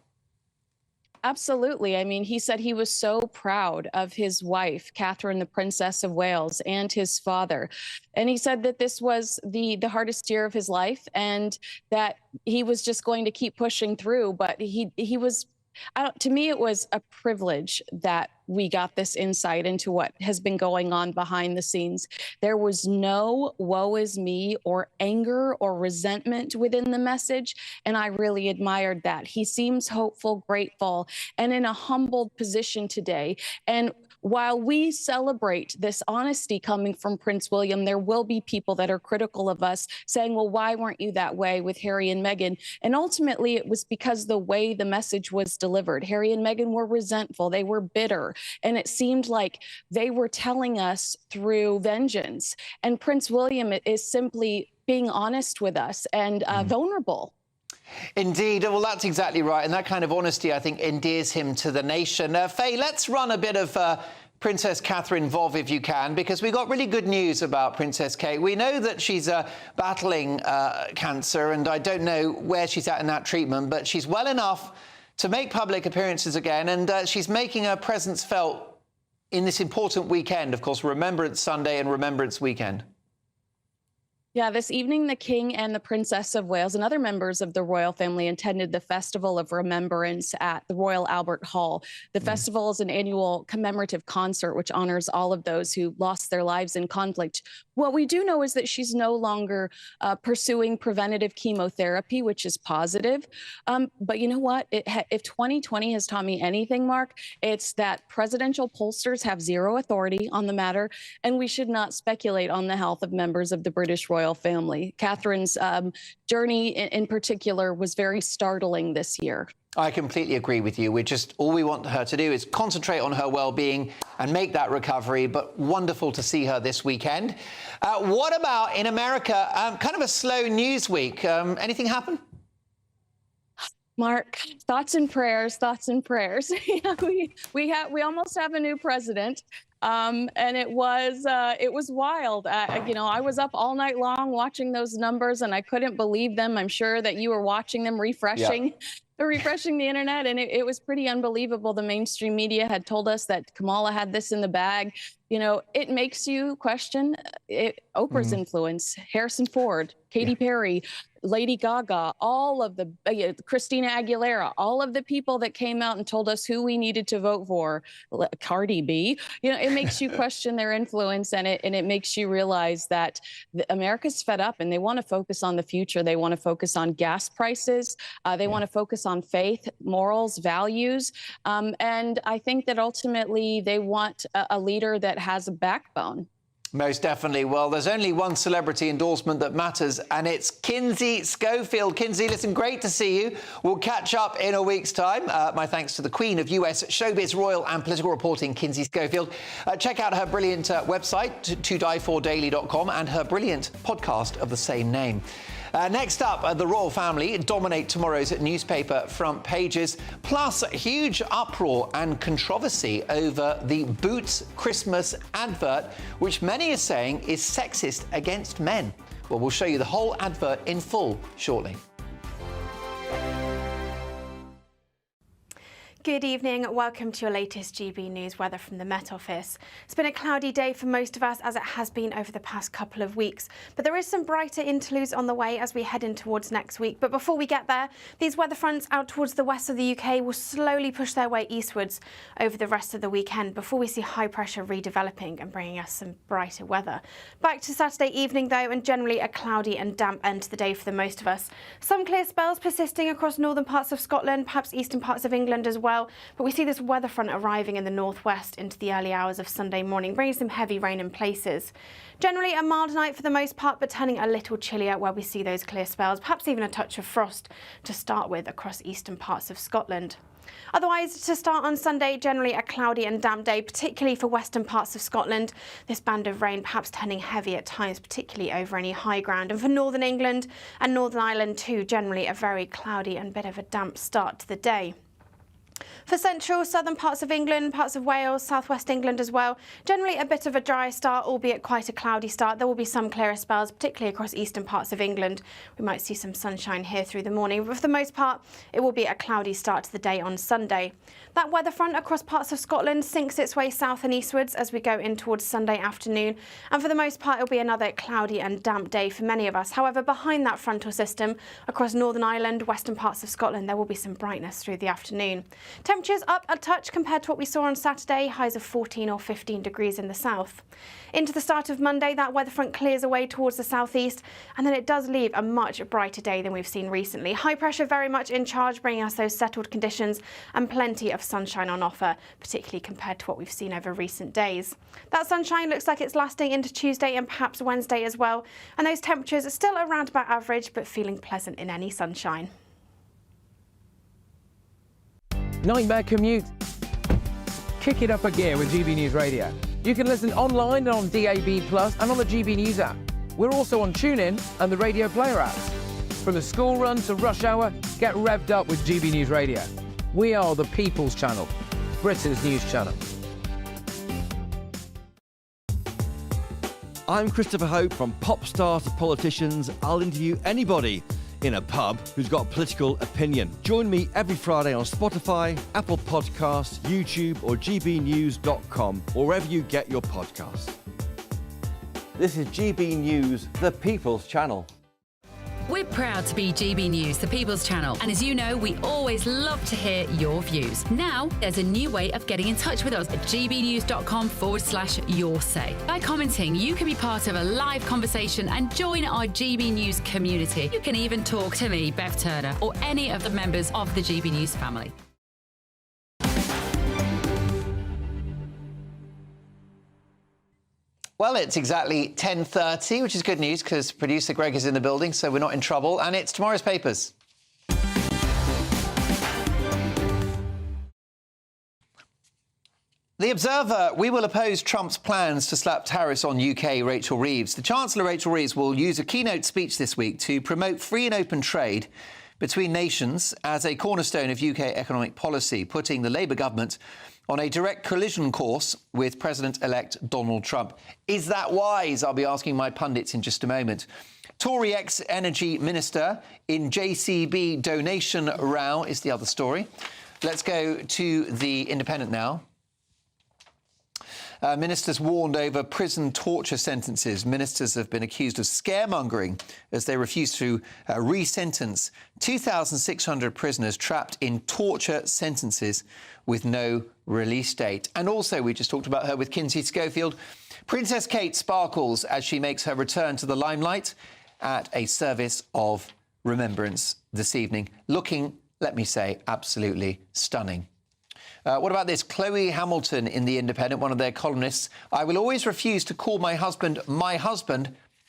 S19: Absolutely. I mean, he said he was so proud of his wife, Catherine, the Princess of Wales, and his father. And he said that this was the hardest year of his life and that he was just going to keep pushing through. But he was, to me, it was a privilege that we got this insight into what has been going on behind the scenes. There was no woe is me or anger or resentment within the message. And I really admired that. He seems hopeful, grateful, and in a humbled position today. And while we celebrate this honesty coming from Prince William, there will be people that are critical of us saying, well, why weren't you that way with Harry and Meghan? And ultimately, it was because the way the message was delivered. Harry and Meghan were resentful. They were bitter. And it seemed like they were telling us through vengeance. And Prince William is simply being honest with us and vulnerable.
S6: Indeed. Well, that's exactly right. And that kind of honesty, I think, endears him to the nation. Faye, let's run a bit of Princess Catherine Vov, if you can, because we got really good news about Princess Kate. We know that she's battling cancer, and I don't know where she's at in that treatment, but she's well enough to make public appearances again, and she's making her presence felt in this important weekend, of course, Remembrance Sunday and Remembrance Weekend.
S19: Yeah, this evening, the King and the Princess of Wales and other members of the royal family attended the Festival of Remembrance at the Royal Albert Hall. The festival is an annual commemorative concert which honors all of those who lost their lives in conflict. What we do know is that she's no longer pursuing preventative chemotherapy, which is positive. But you know what? If 2020 has taught me anything, Mark, it's that presidential pollsters have zero authority on the matter, and we should not speculate on the health of members of the British royal family. Catherine's journey in particular was very startling this year.
S6: I completely agree with you. All we want her to do is concentrate on her well-being and make that recovery, but wonderful to see her this weekend. What about in America? Kind of a slow news week. Anything happen?
S19: Mark, thoughts and prayers, thoughts and prayers. Yeah, we almost have a new president. And it was wild. I was up all night long watching those numbers and I couldn't believe them. I'm sure that you were watching them, refreshing the internet, and it was pretty unbelievable. The mainstream media had told us that Kamala had this in the bag. You know, it makes you question Oprah's influence, Harrison Ford, Katy Perry, Lady Gaga, all of the Christina Aguilera, all of the people that came out and told us who we needed to vote for, Cardi B. You know, it makes you question their influence, and it makes you realize that America's fed up and they want to focus on the future. They want to focus on gas prices. They want to focus on faith, morals, values. And I think that ultimately they want a leader that has a backbone.
S6: Most definitely. Well, there's only one celebrity endorsement that matters, and it's Kinsey Schofield. Kinsey, listen, great to see you. We'll catch up in a week's time. My thanks to the Queen of US showbiz, royal and political reporting, Kinsey Schofield. Check out her brilliant website, todiefordaily.com, and her brilliant podcast of the same name. Next up, the royal family dominate tomorrow's newspaper front pages, plus huge uproar and controversy over the Boots Christmas advert, which many are saying is sexist against men. Well, we'll show you the whole advert in full shortly.
S3: Good evening. Welcome to your latest GB News weather from the Met Office. It's been a cloudy day for most of us, as it has been over the past couple of weeks. But there is some brighter interludes on the way as we head in towards next week. But before we get there, these weather fronts out towards the west of the UK will slowly push their way eastwards over the rest of the weekend before we see high pressure redeveloping and bringing us some brighter weather. Back to Saturday evening, though, and generally a cloudy and damp end to the day for the most of us. Some clear spells persisting across northern parts of Scotland, perhaps eastern parts of England as well. But we see this weather front arriving in the northwest into the early hours of Sunday morning, bringing some heavy rain in places. Generally a mild night for the most part, but turning a little chillier where we see those clear spells, perhaps even a touch of frost to start with across eastern parts of Scotland. Otherwise, to start on Sunday, generally a cloudy and damp day, particularly for western parts of Scotland. This band of rain perhaps turning heavy at times, particularly over any high ground. And for northern England and Northern Ireland too, generally a very cloudy and bit of a damp start to the day. For central, southern parts of England, parts of Wales, southwest England as well, generally a bit of a dry start, albeit quite a cloudy start. There will be some clearer spells, particularly across eastern parts of England. We might see some sunshine here through the morning, but for the most part, it will be a cloudy start to the day on Sunday. That weather front across parts of Scotland sinks its way south and eastwards as we go in towards Sunday afternoon. And for the most part, it'll be another cloudy and damp day for many of us. However, behind that frontal system, across Northern Ireland, western parts of Scotland, there will be some brightness through the afternoon. Temperatures up a touch compared to what we saw on Saturday, highs of 14 or 15 degrees in the south. Into the start of Monday, that weather front clears away towards the southeast, and then it does leave a much brighter day than we've seen recently. High pressure very much in charge, bringing us those settled conditions and plenty of sunshine on offer, particularly compared to what we've seen over recent days. That sunshine looks like it's lasting into Tuesday and perhaps Wednesday as well, and those temperatures are still around about average, but feeling pleasant in any sunshine.
S7: Nightmare commute? Kick it up a gear with GB News Radio. You can listen online and on DAB+ and on the GB News app. We're also on TuneIn and the Radio Player apps. From the school run to rush hour, get revved up with GB News Radio. We are the People's Channel, Britain's news channel.
S20: I'm Christopher Hope. From pop stars to politicians, I'll interview anybody in a pub who's got a political opinion. Join me every Friday on Spotify, Apple Podcasts, YouTube or gbnews.com, or wherever you get your podcasts. This is GB News, the People's Channel.
S1: We're proud to be GB News, the People's Channel. And as you know, we always love to hear your views. Now, there's a new way of getting in touch with us at gbnews.com/your say. By commenting, you can be part of a live conversation and join our GB News community. You can even talk to me, Bev Turner, or any of the members of the GB News family.
S6: Well, it's exactly 10:30, which is good news because producer Greg is in the building, so we're not in trouble. And it's tomorrow's papers. The Observer, we will oppose Trump's plans to slap tariffs on UK Rachel Reeves. The Chancellor, Rachel Reeves, will use a keynote speech this week to promote free and open trade between nations as a cornerstone of UK economic policy, putting the Labour government on a direct collision course with President-elect Donald Trump. Is that wise? I'll be asking my pundits in just a moment. Tory ex-energy minister in JCB donation row is the other story. Let's go to the Independent now. Ministers warned over prison torture sentences. Ministers have been accused of scaremongering as they refuse to re-sentence 2,600 prisoners trapped in torture sentences with no release date. And also, we just talked about her with Kinsey Schofield. Princess Kate sparkles as she makes her return to the limelight at a service of remembrance this evening. Looking, let me say, absolutely stunning. What about this? Chloe Hamilton in The Independent, one of their columnists. I will always refuse to call my husband,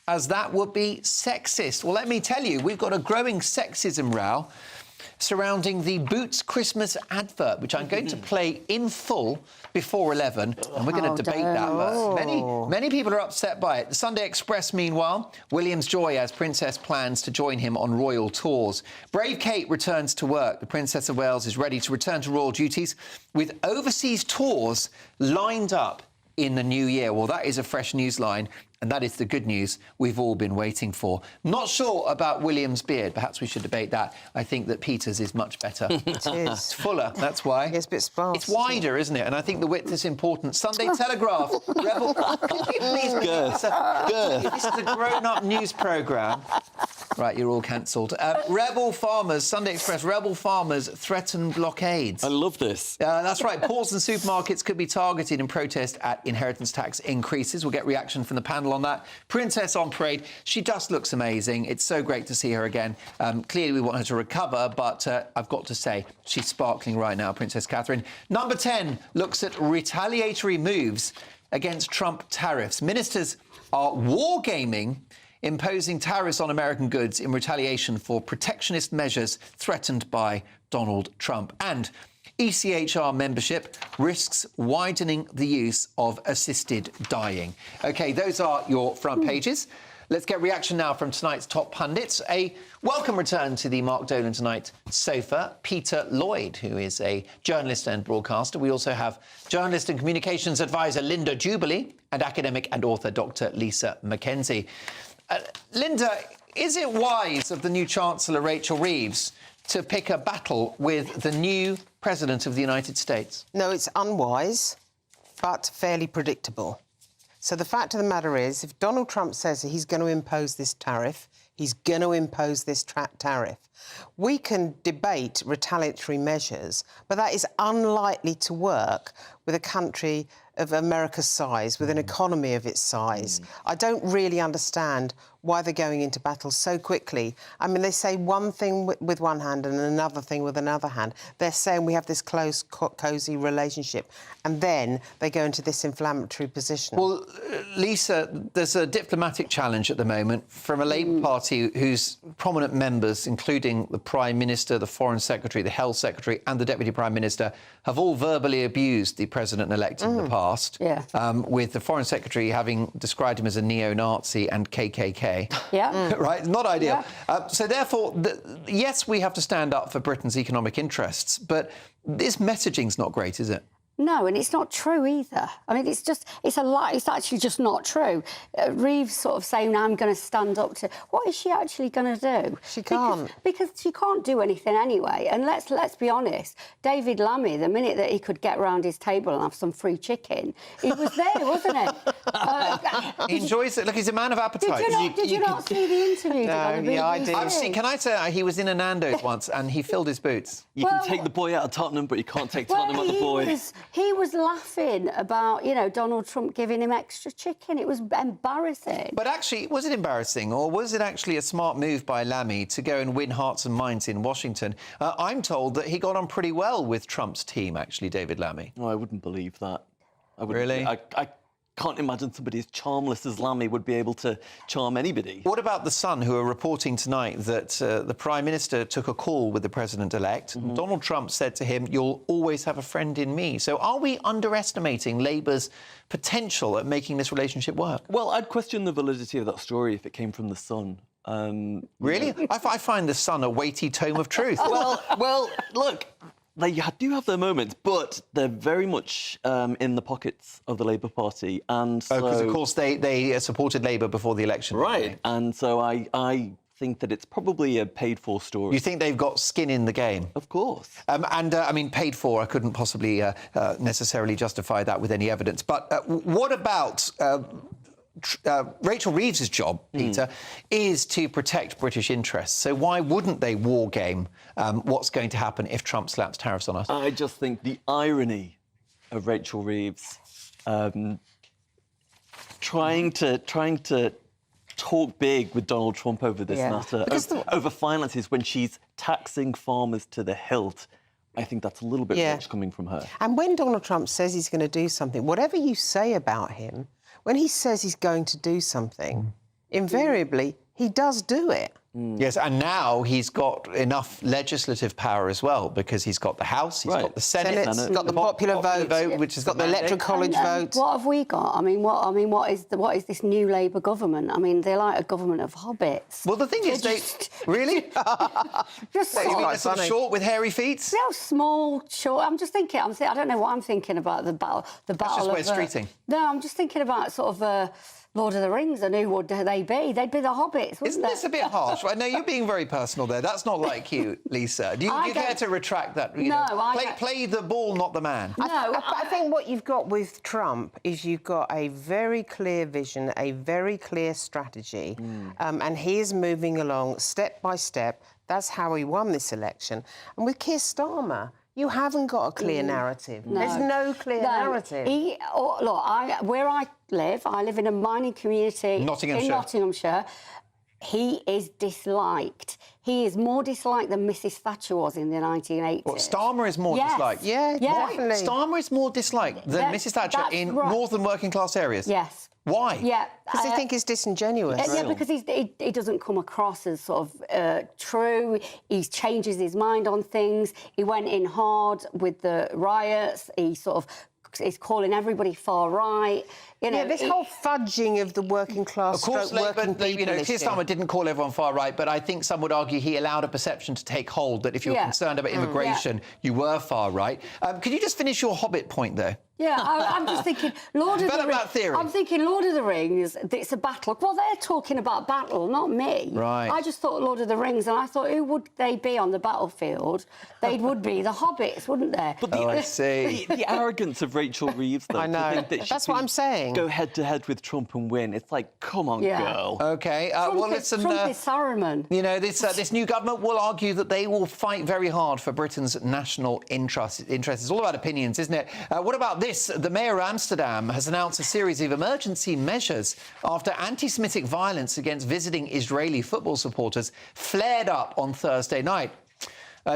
S6: as that would be sexist. Well, let me tell you, we've got a growing sexism row surrounding the Boots Christmas advert, which I'm going to play in full before 11, and we're going to debate that. But many people are upset by it. The Sunday Express, meanwhile, William's joy as Princess plans to join him on royal tours. Brave Kate returns to work. The Princess of Wales is ready to return to royal duties with overseas tours lined up in the new year. Well, that is a fresh news line, and that is the good news we've all been waiting for. Not sure about William's beard. Perhaps we should debate that. I think that Peter's is much better.
S12: It is.
S6: It's fuller, that's why.
S12: It's a bit sparse.
S6: It's wider, isn't it? And I think the width is important. Sunday Telegraph, Rebel... Could you please... This is a grown-up news programme. Right, you're all cancelled. Rebel farmers, Sunday Express, rebel farmers threaten blockades.
S10: I love this.
S6: That's right. Pools and supermarkets could be targeted in protest at inheritance tax increases. We'll get reaction from the panel on that. Princess on parade. She just looks amazing. It's so great to see her again. Clearly, we want her to recover, but I've got to say, she's sparkling right now, Princess Catherine. Number 10 looks at retaliatory moves against Trump tariffs. Ministers are wargaming imposing tariffs on American goods in retaliation for protectionist measures threatened by Donald Trump. And ECHR membership risks widening the use of assisted dying. OK, those are your front pages. Let's get reaction now from tonight's top pundits. A welcome return to the Mark Dolan Tonight sofa, Peter Lloyd, who is a journalist and broadcaster. We also have journalist and communications advisor Linda Jubilee and academic and author Dr. Lisa Mackenzie. Linda, is it wise of the new Chancellor, Rachel Reeves, to pick a battle with the new President of the United States?
S12: No, it's unwise, but fairly predictable. So the fact of the matter is, if Donald Trump says he's going to impose this tariff, he's going to impose this tariff. We can debate retaliatory measures, but that is unlikely to work with a country of America's size, with an economy of its size. I don't really understand why they're going into battle so quickly. I mean, they say one thing with one hand and another thing with another hand. They're saying we have this close, cosy relationship, and then they go into this inflammatory position.
S6: Well, Lisa, there's a diplomatic challenge at the moment from a Labour Party whose prominent members, including the Prime Minister, the Foreign Secretary, the Health Secretary and the Deputy Prime Minister, have all verbally abused the President-elect in the past, with the Foreign Secretary having described him as a neo-Nazi and KKK. Right? Not ideal. So therefore, yes, we have to stand up for Britain's economic interests, but this messaging's not great, is it?
S8: No, and it's not true either. I mean, it's a lie. It's actually just not true. Reeves sort of saying, I'm going to stand up to... What is she actually going to do?
S12: She can't.
S8: Because she can't do anything anyway. And let's be honest, David Lammy, the minute that he could get round his table and have some free chicken, he was there, wasn't he?
S6: He enjoys it. Look, he's a man of appetite.
S8: Did you not see the interview?
S12: No, I did.
S6: I've seen, can I say, he was in a Nando's once and he filled his boots.
S10: You can take the boy out of Tottenham, but you can't take Tottenham out the boy.
S8: He was laughing about, you know, Donald Trump giving him extra chicken. It was embarrassing.
S6: But actually, was it embarrassing, or was it actually a smart move by Lammy to go and win hearts and minds in Washington? I'm told that he got on pretty well with Trump's team, actually, David Lammy.
S10: No, I wouldn't believe that.
S6: Really?
S10: I can't imagine somebody as charmless as Lammy would be able to charm anybody.
S6: What about The Sun, who are reporting tonight that the Prime Minister took a call with the President-elect? Donald Trump said to him, "You'll always have a friend in me." So are we underestimating Labour's potential at making this relationship work?
S10: Well, I'd question the validity of that story if it came from The Sun.
S6: Really? I find The Sun a weighty tome of truth.
S10: well, look... They do have their moments, but they're very much in the pockets of the Labour Party. And so...
S6: because, of course, they supported Labour before the election.
S10: Right. And so I think that it's probably a paid-for story.
S6: You think they've got skin in the game?
S10: Of course.
S6: I mean, paid for, I couldn't possibly necessarily justify that with any evidence. But what about... Rachel Reeves' job, Peter, is to protect British interests. So why wouldn't they war game what's going to happen if Trump slaps tariffs on us?
S10: I just think the irony of Rachel Reeves trying to talk big with Donald Trump over this matter, over finances, when she's taxing farmers to the hilt. I think that's a little bit rich coming from her.
S12: And when Donald Trump says he's going to do something, whatever you say about him, when he says he's going to do something, invariably, he does do it.
S6: Yes, and now he's got enough legislative power as well, because he's got the House, he's got the Senate,
S12: he's got the popular vote,
S6: which has
S12: got the Electoral College vote.
S8: What have we got? I mean, what is this new Labour government? I mean, they're like a government of hobbits.
S6: Well, the thing is, really
S8: just
S6: sort of short with hairy feet.
S8: They're small, short. I'm just thinking. I don't know what I'm thinking about the battle.
S6: That's just West Streeting.
S8: No, I'm just thinking about sort of. Lord of the Rings, and who would they be? They'd be the hobbits, wouldn't
S6: Isn't this a bit harsh? Right? No, you're being very personal there. That's not like you, Lisa. Do you care to retract that? Play the ball, not the man.
S12: No, I think what you've got with Trump is you've got a very clear vision, a very clear strategy, and he is moving along step by step. That's how he won this election. And with Keir Starmer, you haven't got a clear narrative.
S8: No.
S12: There's no clear narrative.
S8: Where I live in a mining community in Nottinghamshire. He is disliked. He is more disliked than Mrs Thatcher was in the 1980s.
S6: What, Starmer is more disliked?
S12: Yeah, definitely.
S6: Starmer is more disliked than Mrs Thatcher in northern working class areas?
S8: Yes.
S6: Why?
S8: Yeah.
S12: Because they think he's disingenuous.
S8: Yeah, because he doesn't come across as sort of true. He changes his mind on things. He went in hard with the riots. He sort of is calling everybody far right. You know,
S12: this whole fudging of the working class,
S6: of course,
S12: working people.
S6: Keir Starmer didn't call everyone far right, but I think some would argue he allowed a perception to take hold that if you're concerned about immigration, you were far right. Could you just finish your Hobbit point there?
S8: Yeah, I'm just thinking, Lord of the Rings.
S6: Theory.
S8: I'm thinking Lord of the Rings, it's a battle. Well, they're talking about battle, not me.
S6: Right.
S8: I just thought Lord of the Rings, and I thought, who would they be on the battlefield? They would be the hobbits, wouldn't they?
S10: But
S6: I see.
S10: The arrogance of Rachel Reeves, though.
S12: I know. That's what I'm saying.
S10: Go head-to-head with Trump and win. It's like, come on, girl.
S6: OK, well, listen...
S8: Trump is Saruman.
S6: You know, this new government will argue that they will fight very hard for Britain's national interests. It's all about opinions, isn't it? What about this? The mayor of Amsterdam has announced a series of emergency measures after anti-Semitic violence against visiting Israeli football supporters flared up on Thursday night.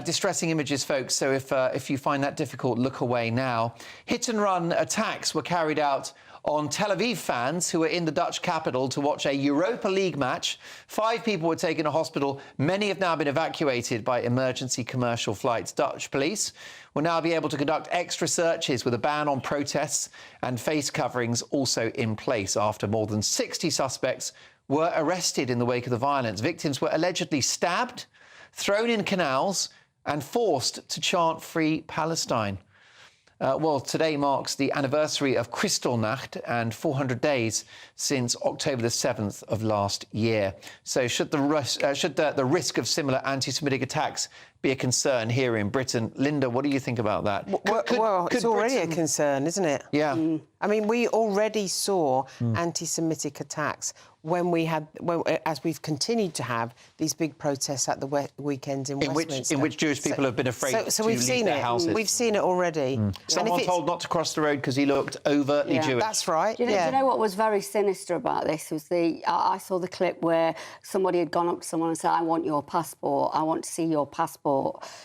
S6: Distressing images, folks, so if you find that difficult, look away now. Hit-and-run attacks were carried out on Tel Aviv fans who were in the Dutch capital to watch a Europa League match. 5 people were taken to hospital. Many have now been evacuated by emergency commercial flights. Dutch police will now be able to conduct extra searches with a ban on protests and face coverings also in place after more than 60 suspects were arrested in the wake of the violence. Victims were allegedly stabbed, thrown in canals and forced to chant Free Palestine. Well, today marks the anniversary of Kristallnacht and 400 days since October the 7th of last year. So should the risk of similar anti-Semitic attacks be a concern here in Britain? Linda, what do you think about that?
S12: Well, it's already a concern, isn't it?
S6: Yeah.
S12: I mean, we already saw anti-Semitic attacks as we've continued to have these big protests at the weekends in Westminster.
S6: In which Jewish people have been afraid to
S12: we've
S6: leave
S12: seen
S6: their
S12: it.
S6: houses.
S12: We've seen it already.
S6: Someone told not to cross the road because he looked overtly Jewish.
S12: That's right.
S8: Do you know what was very sinister about this was I saw the clip where somebody had gone up to someone and said, "I want your passport. I want to see your passport."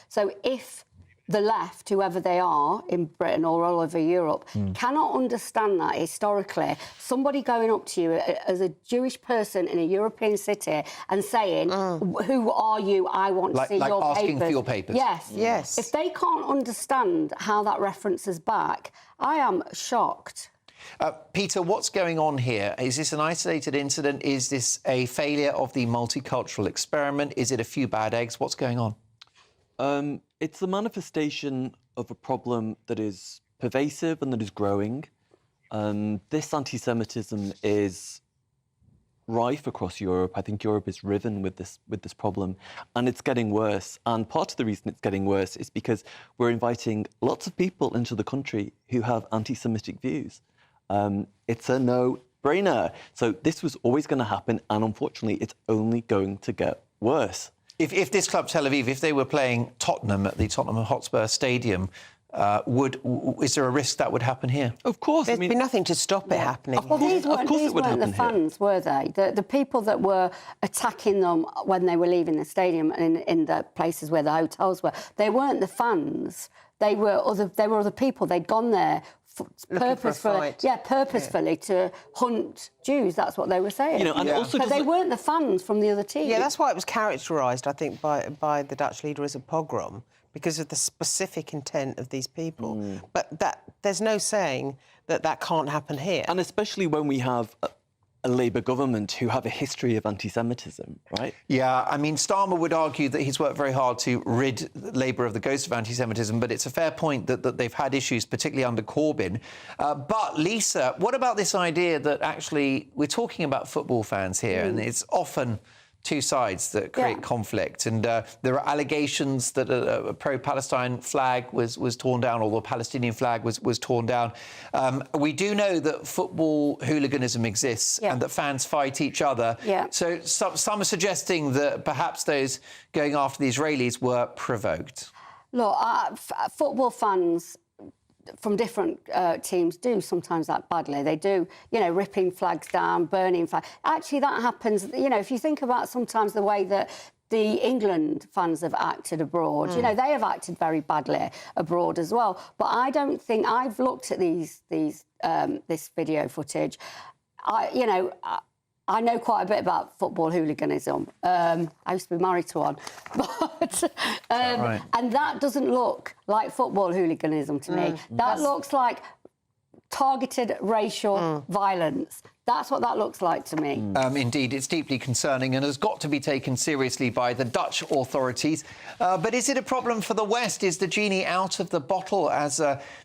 S8: So if the left, whoever they are in Britain or all over Europe, cannot understand that historically, somebody going up to you as a Jewish person in a European city and saying, "Who are you? I want to see your papers."
S6: Like asking for your papers.
S8: Yes.
S12: Yes.
S8: If they can't understand how that references back, I am shocked.
S6: Peter, what's going on here? Is this an isolated incident? Is this a failure of the multicultural experiment? Is it a few bad eggs? What's going on?
S10: It's the manifestation of a problem that is pervasive and that is growing. This anti-Semitism is rife across Europe. I think Europe is riven with this problem, and it's getting worse. And part of the reason it's getting worse is because we're inviting lots of people into the country who have anti-Semitic views. It's a no-brainer. So this was always going to happen, and unfortunately, it's only going to get worse.
S6: If this club, Tel Aviv, if they were playing Tottenham at the Tottenham Hotspur Stadium, is there a risk that would happen here?
S10: Of course.
S12: There'd be nothing to stop it happening.
S8: Well, these weren't the fans, were they? The people that were attacking them when they were leaving the stadium and in the places where the hotels were, they weren't the fans. They were other people. They'd gone there purposefully to hunt Jews. That's what they were saying. So they weren't the fans from the other team.
S12: Yeah, that's why it was characterised, I think, by the Dutch leader as a pogrom, because of the specific intent of these people. But there's no saying that can't happen here.
S10: And especially when we have a Labour government who have a history of anti-Semitism, right?
S6: Yeah, I mean, Starmer would argue that he's worked very hard to rid Labour of the ghost of anti-Semitism, but it's a fair point that they've had issues, particularly under Corbyn. But, Lisa, what about this idea that actually we're talking about football fans here, and it's often two sides that create conflict, and there are allegations that a pro-Palestine flag was torn down, or the Palestinian flag was torn down. We do know that football hooliganism exists and that fans fight each other. So some are suggesting that perhaps those going after the Israelis were provoked.
S8: Look, football fans from different teams do sometimes act badly. They do, ripping flags down, burning flags. Actually, that happens, if you think about sometimes the way that the England fans have acted abroad, they have acted very badly abroad as well. But I don't think... I've looked at this video footage. I know quite a bit about football hooliganism. I used to be married to one. And that doesn't look like football hooliganism to me. That looks like targeted racial violence. That's what that looks like to me.
S6: Indeed, it's deeply concerning and has got to be taken seriously by the Dutch authorities. But is it a problem for the West? Is the genie out of the bottle, as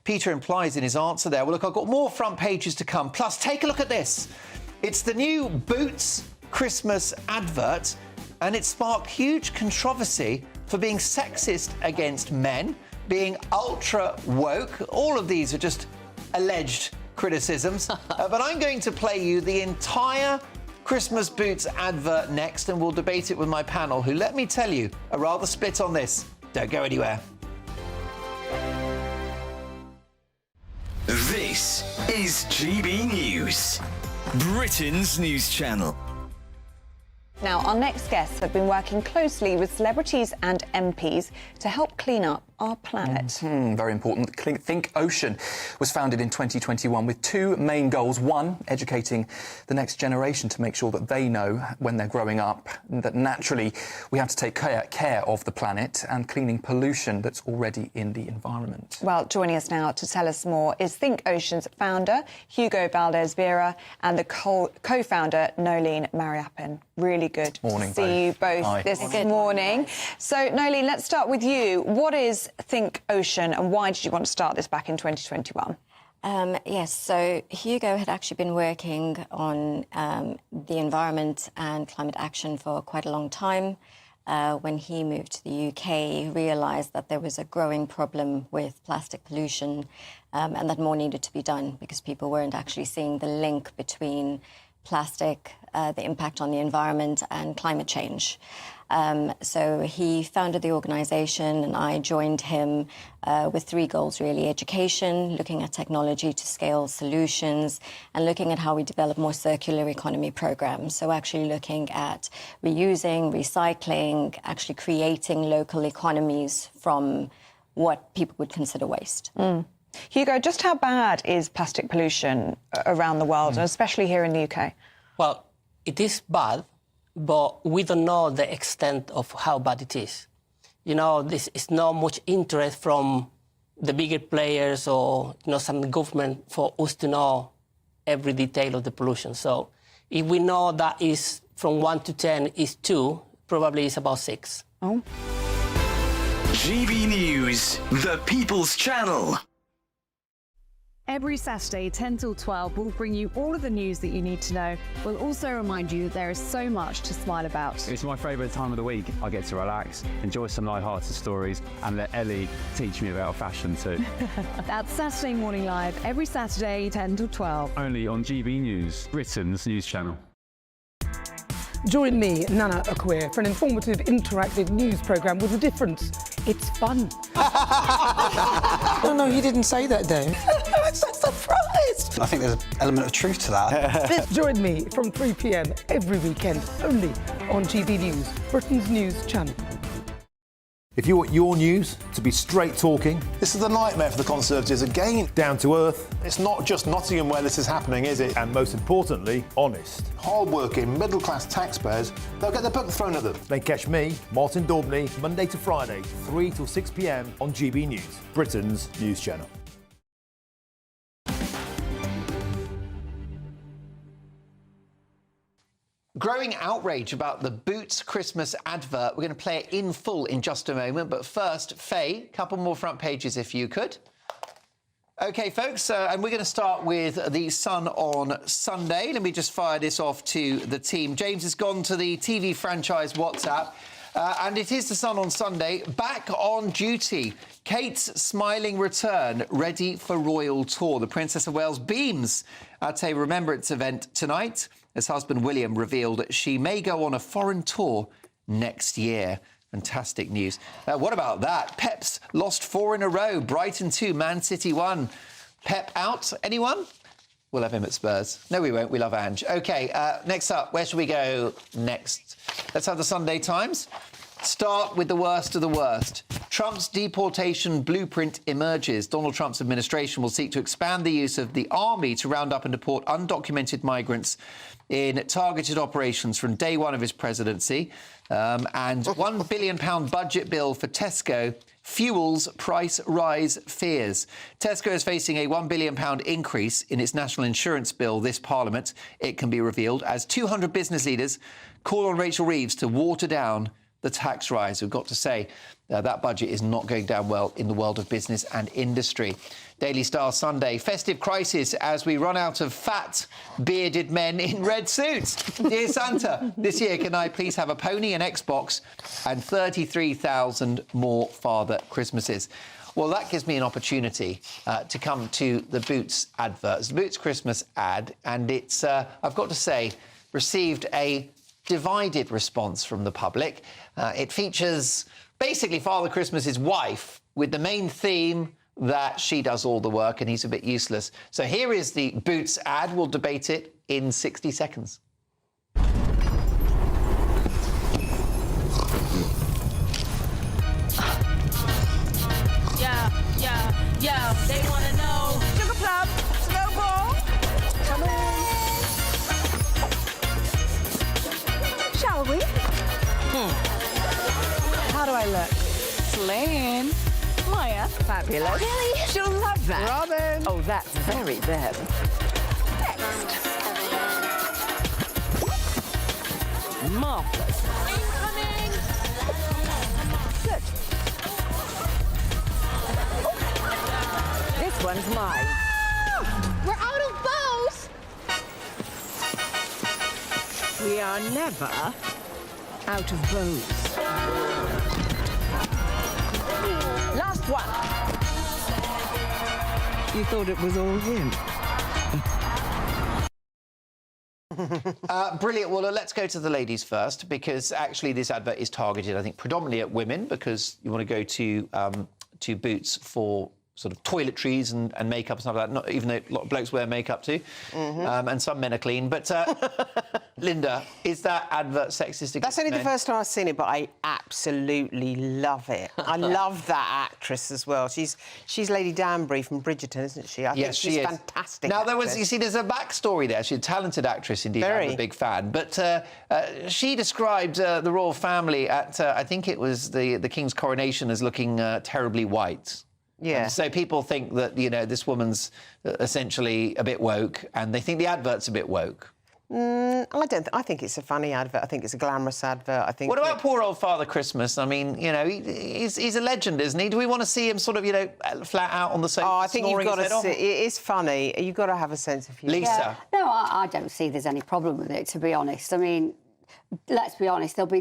S6: Peter implies in his answer there? Well, look, I've got more front pages to come. Plus, take a look at this. It's the new Boots Christmas advert, and it sparked huge controversy for being sexist against men, being ultra woke. All of these are just alleged criticisms. But I'm going to play you the entire Christmas Boots advert next, and we'll debate it with my panel, who, let me tell you, are rather split on this. Don't go anywhere.
S9: This is GB News, Britain's news channel.
S16: Now, our next guests have been working closely with celebrities and MPs to help clean up our planet.
S17: Very important. Think Ocean was founded in 2021 with two main goals. One, educating the next generation to make sure that they know when they're growing up that naturally we have to take care of the planet, and cleaning pollution that's already in the environment.
S16: Well, joining us now to tell us more is Think Ocean's founder, Hugo Valdez-Vera, and the co-founder, Nolene Mariappan. Really good
S17: Morning,
S16: to see you both this morning. So, Nolene, let's start with you. What is Think Ocean, and why did you want to start this back in 2021?
S11: Yes, so Hugo had actually been working on the environment and climate action for quite a long time. When he moved to the UK, he realised that there was a growing problem with plastic pollution and that more needed to be done because people weren't actually seeing the link between plastic, the impact on the environment and climate change. So he founded the organisation and I joined him with 3 goals, really. Education, looking at technology to scale solutions, and looking at how we develop more circular economy programs. So actually looking at reusing, recycling, actually creating local economies from what people would consider waste.
S16: Hugo, just how bad is plastic pollution around the world, and especially here in the UK?
S13: Well, it is bad, but we don't know the extent of how bad it is. You know, this is not much interest from the bigger players or, you know, some government for us to know every detail of the pollution. So if we know that is from 1 to 10 is 2, probably it's about 6.
S16: Oh.
S9: GB News, the People's Channel.
S21: Every Saturday, 10 till 12, we'll bring you all of the news that you need to know. We'll also remind you that there is so much to smile about.
S22: It's my favourite time of the week. I get to relax, enjoy some light-hearted stories, and let Ellie teach me about fashion too.
S21: That's Saturday Morning Live, every Saturday, 10 till 12.
S22: Only on GB News, Britain's news channel.
S23: Join me, Nana Akwe, for an informative, interactive news programme with a difference. It's fun.
S24: No, he didn't say that, Dave.
S23: I'm so surprised.
S24: I think there's an element of truth to that.
S23: Join me from 3 p.m. every weekend, only on GB News, Britain's news channel.
S18: If you want your news to be straight talking, this is a nightmare for the Conservatives again. Down to earth. It's not just Nottingham where this is happening, is it? And most importantly, honest. Hard-working, middle-class taxpayers, they'll get their book thrown at them. Then catch me, Martin Daubney, Monday to Friday, 3 till 6 p.m. on GB News, Britain's news channel.
S6: Growing outrage about the Boots Christmas advert. We're going to play it in full in just a moment. But first, Faye, a couple more front pages if you could. OK, folks, and we're going to start with the Sun on Sunday. Let me just fire this off to the team. James has gone to the TV franchise WhatsApp. And it is the Sun on Sunday. Back on duty. Kate's smiling return, ready for royal tour. The Princess of Wales beams at a Remembrance event tonight, as husband William revealed she may go on a foreign tour next year. Fantastic news. What about that? Pep's lost 4 in a row. Brighton 2, Man City 1. Pep out. Anyone? We'll have him at Spurs. No, we won't. We love Ange. OK, next up, where should we go next? Let's have the Sunday Times. Start with the worst of the worst. Trump's deportation blueprint emerges. Donald Trump's administration will seek to expand the use of the army to round up and deport undocumented migrants in targeted operations from day one of his presidency. And £1 billion budget bill for Tesco fuels price rise fears. Tesco is facing a £1 billion increase in its national insurance bill this Parliament, it can be revealed, as 200 business leaders call on Rachel Reeves to water down the tax rise. We've got to say that budget is not going down well in the world of business and industry. Daily Star Sunday, festive crisis as we run out of fat, bearded men in red suits. Dear Santa, this year can I please have a pony, an Xbox and 33,000 more Father Christmases? Well, that gives me an opportunity to come to the Boots advert. It's the Boots Christmas ad, and it's, I've got to say, received a divided response from the public. It features basically Father Christmas's wife with the main theme that she does all the work and he's a bit useless. So here is the Boots ad. We'll debate it in 60 seconds.
S25: Yeah, they want to know. Sugar plum, snowball, come in. Shall we?
S21: How do I look?
S25: Slaying. Maya.
S21: Fabulous.
S25: Really?
S21: She'll love that.
S25: Robin.
S21: Oh, that's very them. Marvellous.
S25: Incoming.
S21: Good.
S25: one's mine. We're out of bows!
S16: We are never out of bows.
S25: Last one.
S16: You thought it was all him?
S6: Brilliant. Well, let's go to the ladies first, because actually this advert is targeted, I think, predominantly at women, because you want to go to Boots for sort of toiletries and makeup and stuff like that. Not even though a lot of blokes wear makeup too, and some men are clean. But Linda, is that advert sexist?
S12: That's only the first time I've seen it, but I absolutely love it. I love that actress as well. She's Lady Danbury from Bridgerton, isn't she? I think she's fantastic.
S6: Now there was,
S12: actress.
S6: you see, there's a backstory there. She's a talented actress indeed. I'm a big fan. But she described the royal family at I think it was the King's coronation as looking terribly white.
S12: Yeah.
S6: And so people think that, you know, this woman's essentially a bit woke, and they think the advert's a bit woke.
S12: I think it's a funny advert. I think it's a glamorous advert. I think.
S6: What about poor old Father Christmas? I mean, you know, he's a legend, isn't he? Do we want to see him sort of, you know, flat out on the sofa?
S12: Oh, I think you've got to see. It is funny. You've got to have a sense of humour.
S6: Lisa.
S8: Yeah. No, I don't see there's any problem with it, to be honest. I mean, let's be honest, there'll be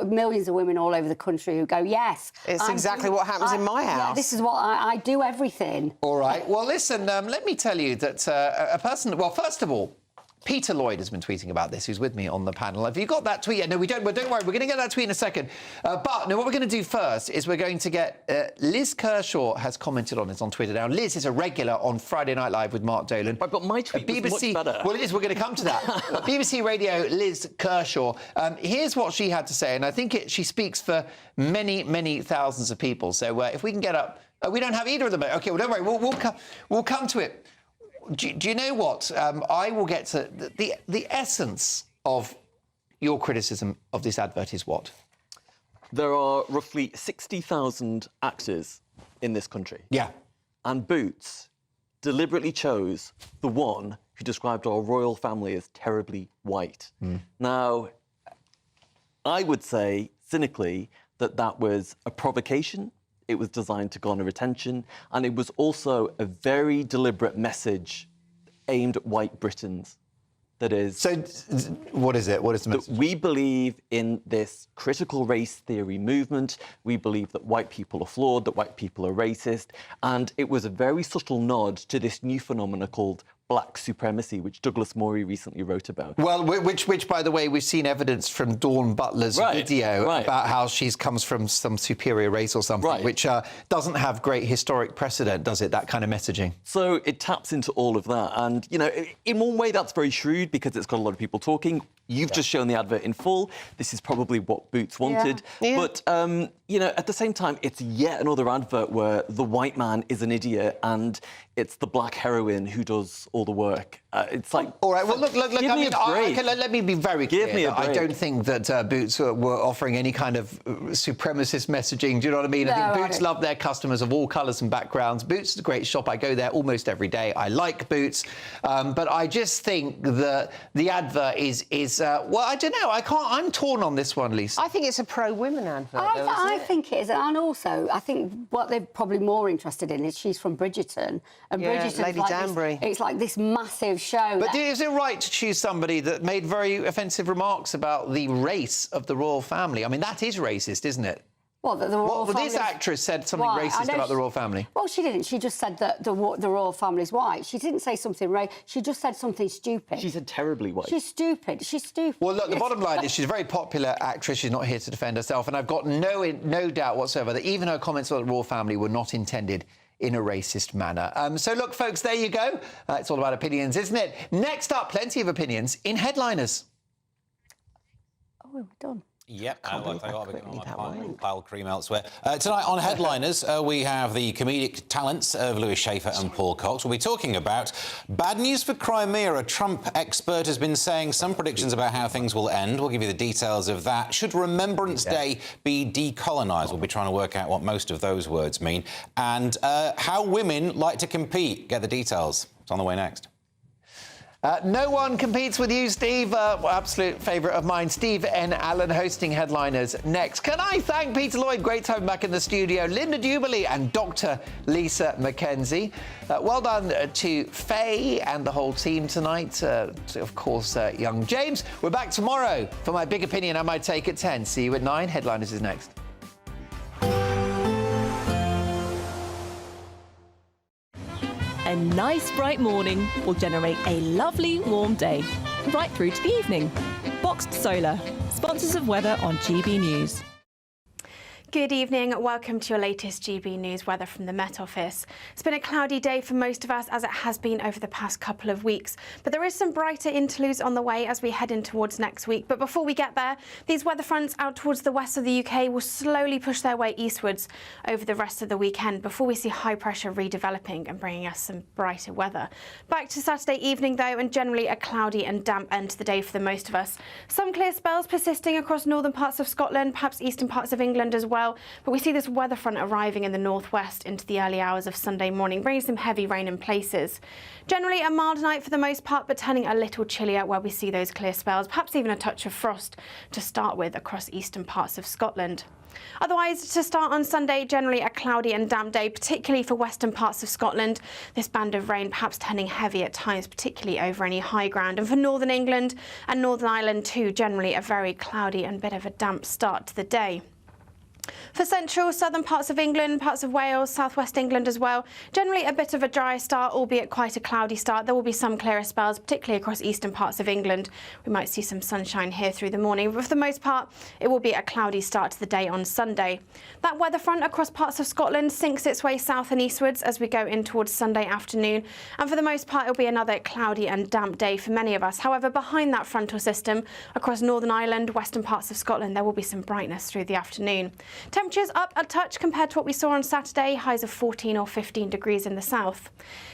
S8: millions of women all over the country who go, yes.
S12: It's exactly what happens in my house.
S8: Yeah, this is what I do everything.
S6: All right. Well, listen, let me tell you that a person... Well, first of all, Peter Lloyd has been tweeting about this, who's with me on the panel. Have you got that tweet? No, we don't. Well, don't worry, we're going to get that tweet in a second. But no, what we're going to do first is we're going to get... Liz Kershaw has commented on it on Twitter now. Liz is a regular on Friday Night Live with Mark Dolan.
S10: Right, but my tweet was much better.
S6: Well, it is. We're going to come to that. BBC Radio, Liz Kershaw. Here's what she had to say, and I think she speaks for many, many thousands of people. So if we can get up... we don't have either of them. OK, well, don't worry. We'll come to it. Do you know what? I will get to... The essence of your criticism of this advert is what?
S10: There are roughly 60,000 actors in this country.
S6: Yeah.
S10: And Boots deliberately chose the one who described our royal family as terribly white. Now, I would say, cynically, that was a provocation. It was designed to garner attention, and it was also a very deliberate message aimed at white Britons. That is...
S6: So, what is it? What is the message?
S10: We believe in this critical race theory movement. We believe that white people are flawed, that white people are racist, and it was a very subtle nod to this new phenomenon called black supremacy, which Douglas Morey recently wrote about.
S6: Well, which, by the way, we've seen evidence from Dawn Butler's video about how she comes from some superior race or something, which doesn't have great historic precedent, does it, that kind of messaging?
S10: So it taps into all of that. And, you know, in one way, that's very shrewd because it's got a lot of people talking. You've just shown the advert in full. This is probably what Boots wanted.
S12: Yeah.
S10: But, you know, at the same time, it's yet another advert where the white man is an idiot and it's the black heroine who does all the work. It's like...
S6: All right, well, look,
S10: give me a break.
S6: let me be very clear.
S10: Give me a break.
S6: I don't think that Boots were offering any kind of supremacist messaging. Do you know what I mean?
S8: No,
S6: I think Boots love their customers of all colours and backgrounds. Boots is a great shop. I go there almost every day. I like Boots. But I just think that the advert is well, I don't know. I'm torn on this one, Lisa.
S12: I think it's a pro-women advert,
S8: I think it is. And also, I think what they're probably more interested in is she's from Bridgerton. And Bridgerton's
S12: Lady
S8: like
S12: Danbury.
S8: It's like this massive show.
S6: But is it right to choose somebody that made very offensive remarks about the race of the royal family? I mean, that is racist, isn't it?
S8: Well, the royal family...
S6: This actress said something racist about the royal family.
S8: Well, she didn't. She just said that the royal family's white. She didn't say something racist. She just said something stupid.
S10: She said terribly white.
S8: She's stupid. She's stupid.
S6: Well, look, the bottom line is she's a very popular actress. She's not here to defend herself. And I've got no doubt whatsoever that even her comments about the royal family were not intended in a racist manner. So, look, folks, there you go. It's all about opinions, isn't it? Next up, plenty of opinions in Headliners.
S8: Oh, we're done.
S2: Yep, I've got my pile of cream elsewhere. Tonight on Headliners, we have the comedic talents of Louis Schaefer and Paul Cox. We'll be talking about bad news for Crimea. A Trump expert has been saying some predictions about how things will end. We'll give you the details of that. Should Remembrance Day be decolonised? We'll be trying to work out what most of those words mean. And how women like to compete. Get the details. It's on the way next.
S6: No one competes with you, Steve. Absolute favourite of mine, Steve N. Allen, hosting Headliners next. Can I thank Peter Lloyd, great to have him back in the studio, Linda Jubilee and Dr. Lisa McKenzie. Well done to Faye and the whole team tonight. To, of course, young James. We're back tomorrow for My Big Opinion and My Take at 10. See you at 9. Headliners is next.
S4: A nice bright morning will generate a lovely warm day, right through to the evening. Boxed Solar, sponsors of weather on GB News.
S3: Good evening. Welcome to your latest GB News weather from the Met Office. It's been a cloudy day for most of us, as it has been over the past couple of weeks. But there is some brighter interludes on the way as we head in towards next week. But before we get there, these weather fronts out towards the west of the UK will slowly push their way eastwards over the rest of the weekend before we see high pressure redeveloping and bringing us some brighter weather. Back to Saturday evening, though, and generally a cloudy and damp end to the day for the most of us. Some clear spells persisting across northern parts of Scotland, perhaps eastern parts of England as well. But we see this weather front arriving in the northwest into the early hours of Sunday morning, bringing some heavy rain in places. Generally a mild night for the most part, but turning a little chillier where we see those clear spells, perhaps even a touch of frost to start with across eastern parts of Scotland. Otherwise, to start on Sunday, generally a cloudy and damp day, particularly for western parts of Scotland. This band of rain perhaps turning heavy at times, particularly over any high ground. And for northern England and Northern Ireland too, generally a very cloudy and bit of a damp start to the day. For central, southern parts of England, parts of Wales, southwest England as well, generally a bit of a drier start, albeit quite a cloudy start. There will be some clearer spells, particularly across eastern parts of England. We might see some sunshine here through the morning, but for the most part, it will be a cloudy start to the day on Sunday. That weather front across parts of Scotland sinks its way south and eastwards as we go in towards Sunday afternoon, and for the most part, it'll be another cloudy and damp day for many of us. However, behind that frontal system, across Northern Ireland, western parts of Scotland, there will be some brightness through the afternoon. Temperatures up a touch compared to what we saw on Saturday, highs of 14 or 15 degrees in the south.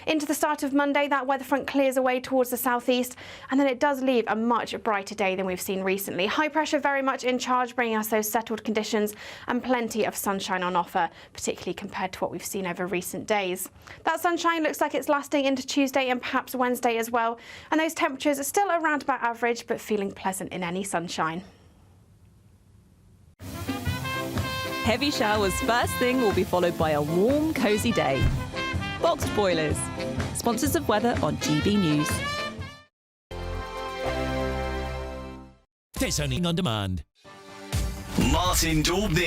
S3: Into the start of Monday, that weather front clears away towards the southeast, and then it does leave a much brighter day than we've seen recently. High pressure very much in charge, bringing us those settled conditions and plenty of sunshine on offer, particularly compared to what we've seen over recent days. That sunshine looks like it's lasting into Tuesday and perhaps Wednesday as well, and those temperatures are still around about average, but feeling pleasant in any sunshine.
S4: Heavy showers first thing will be followed by a warm, cosy day. Boxed Boilers, sponsors of weather on GB News.
S5: There's only on demand.
S9: Martin Daubney.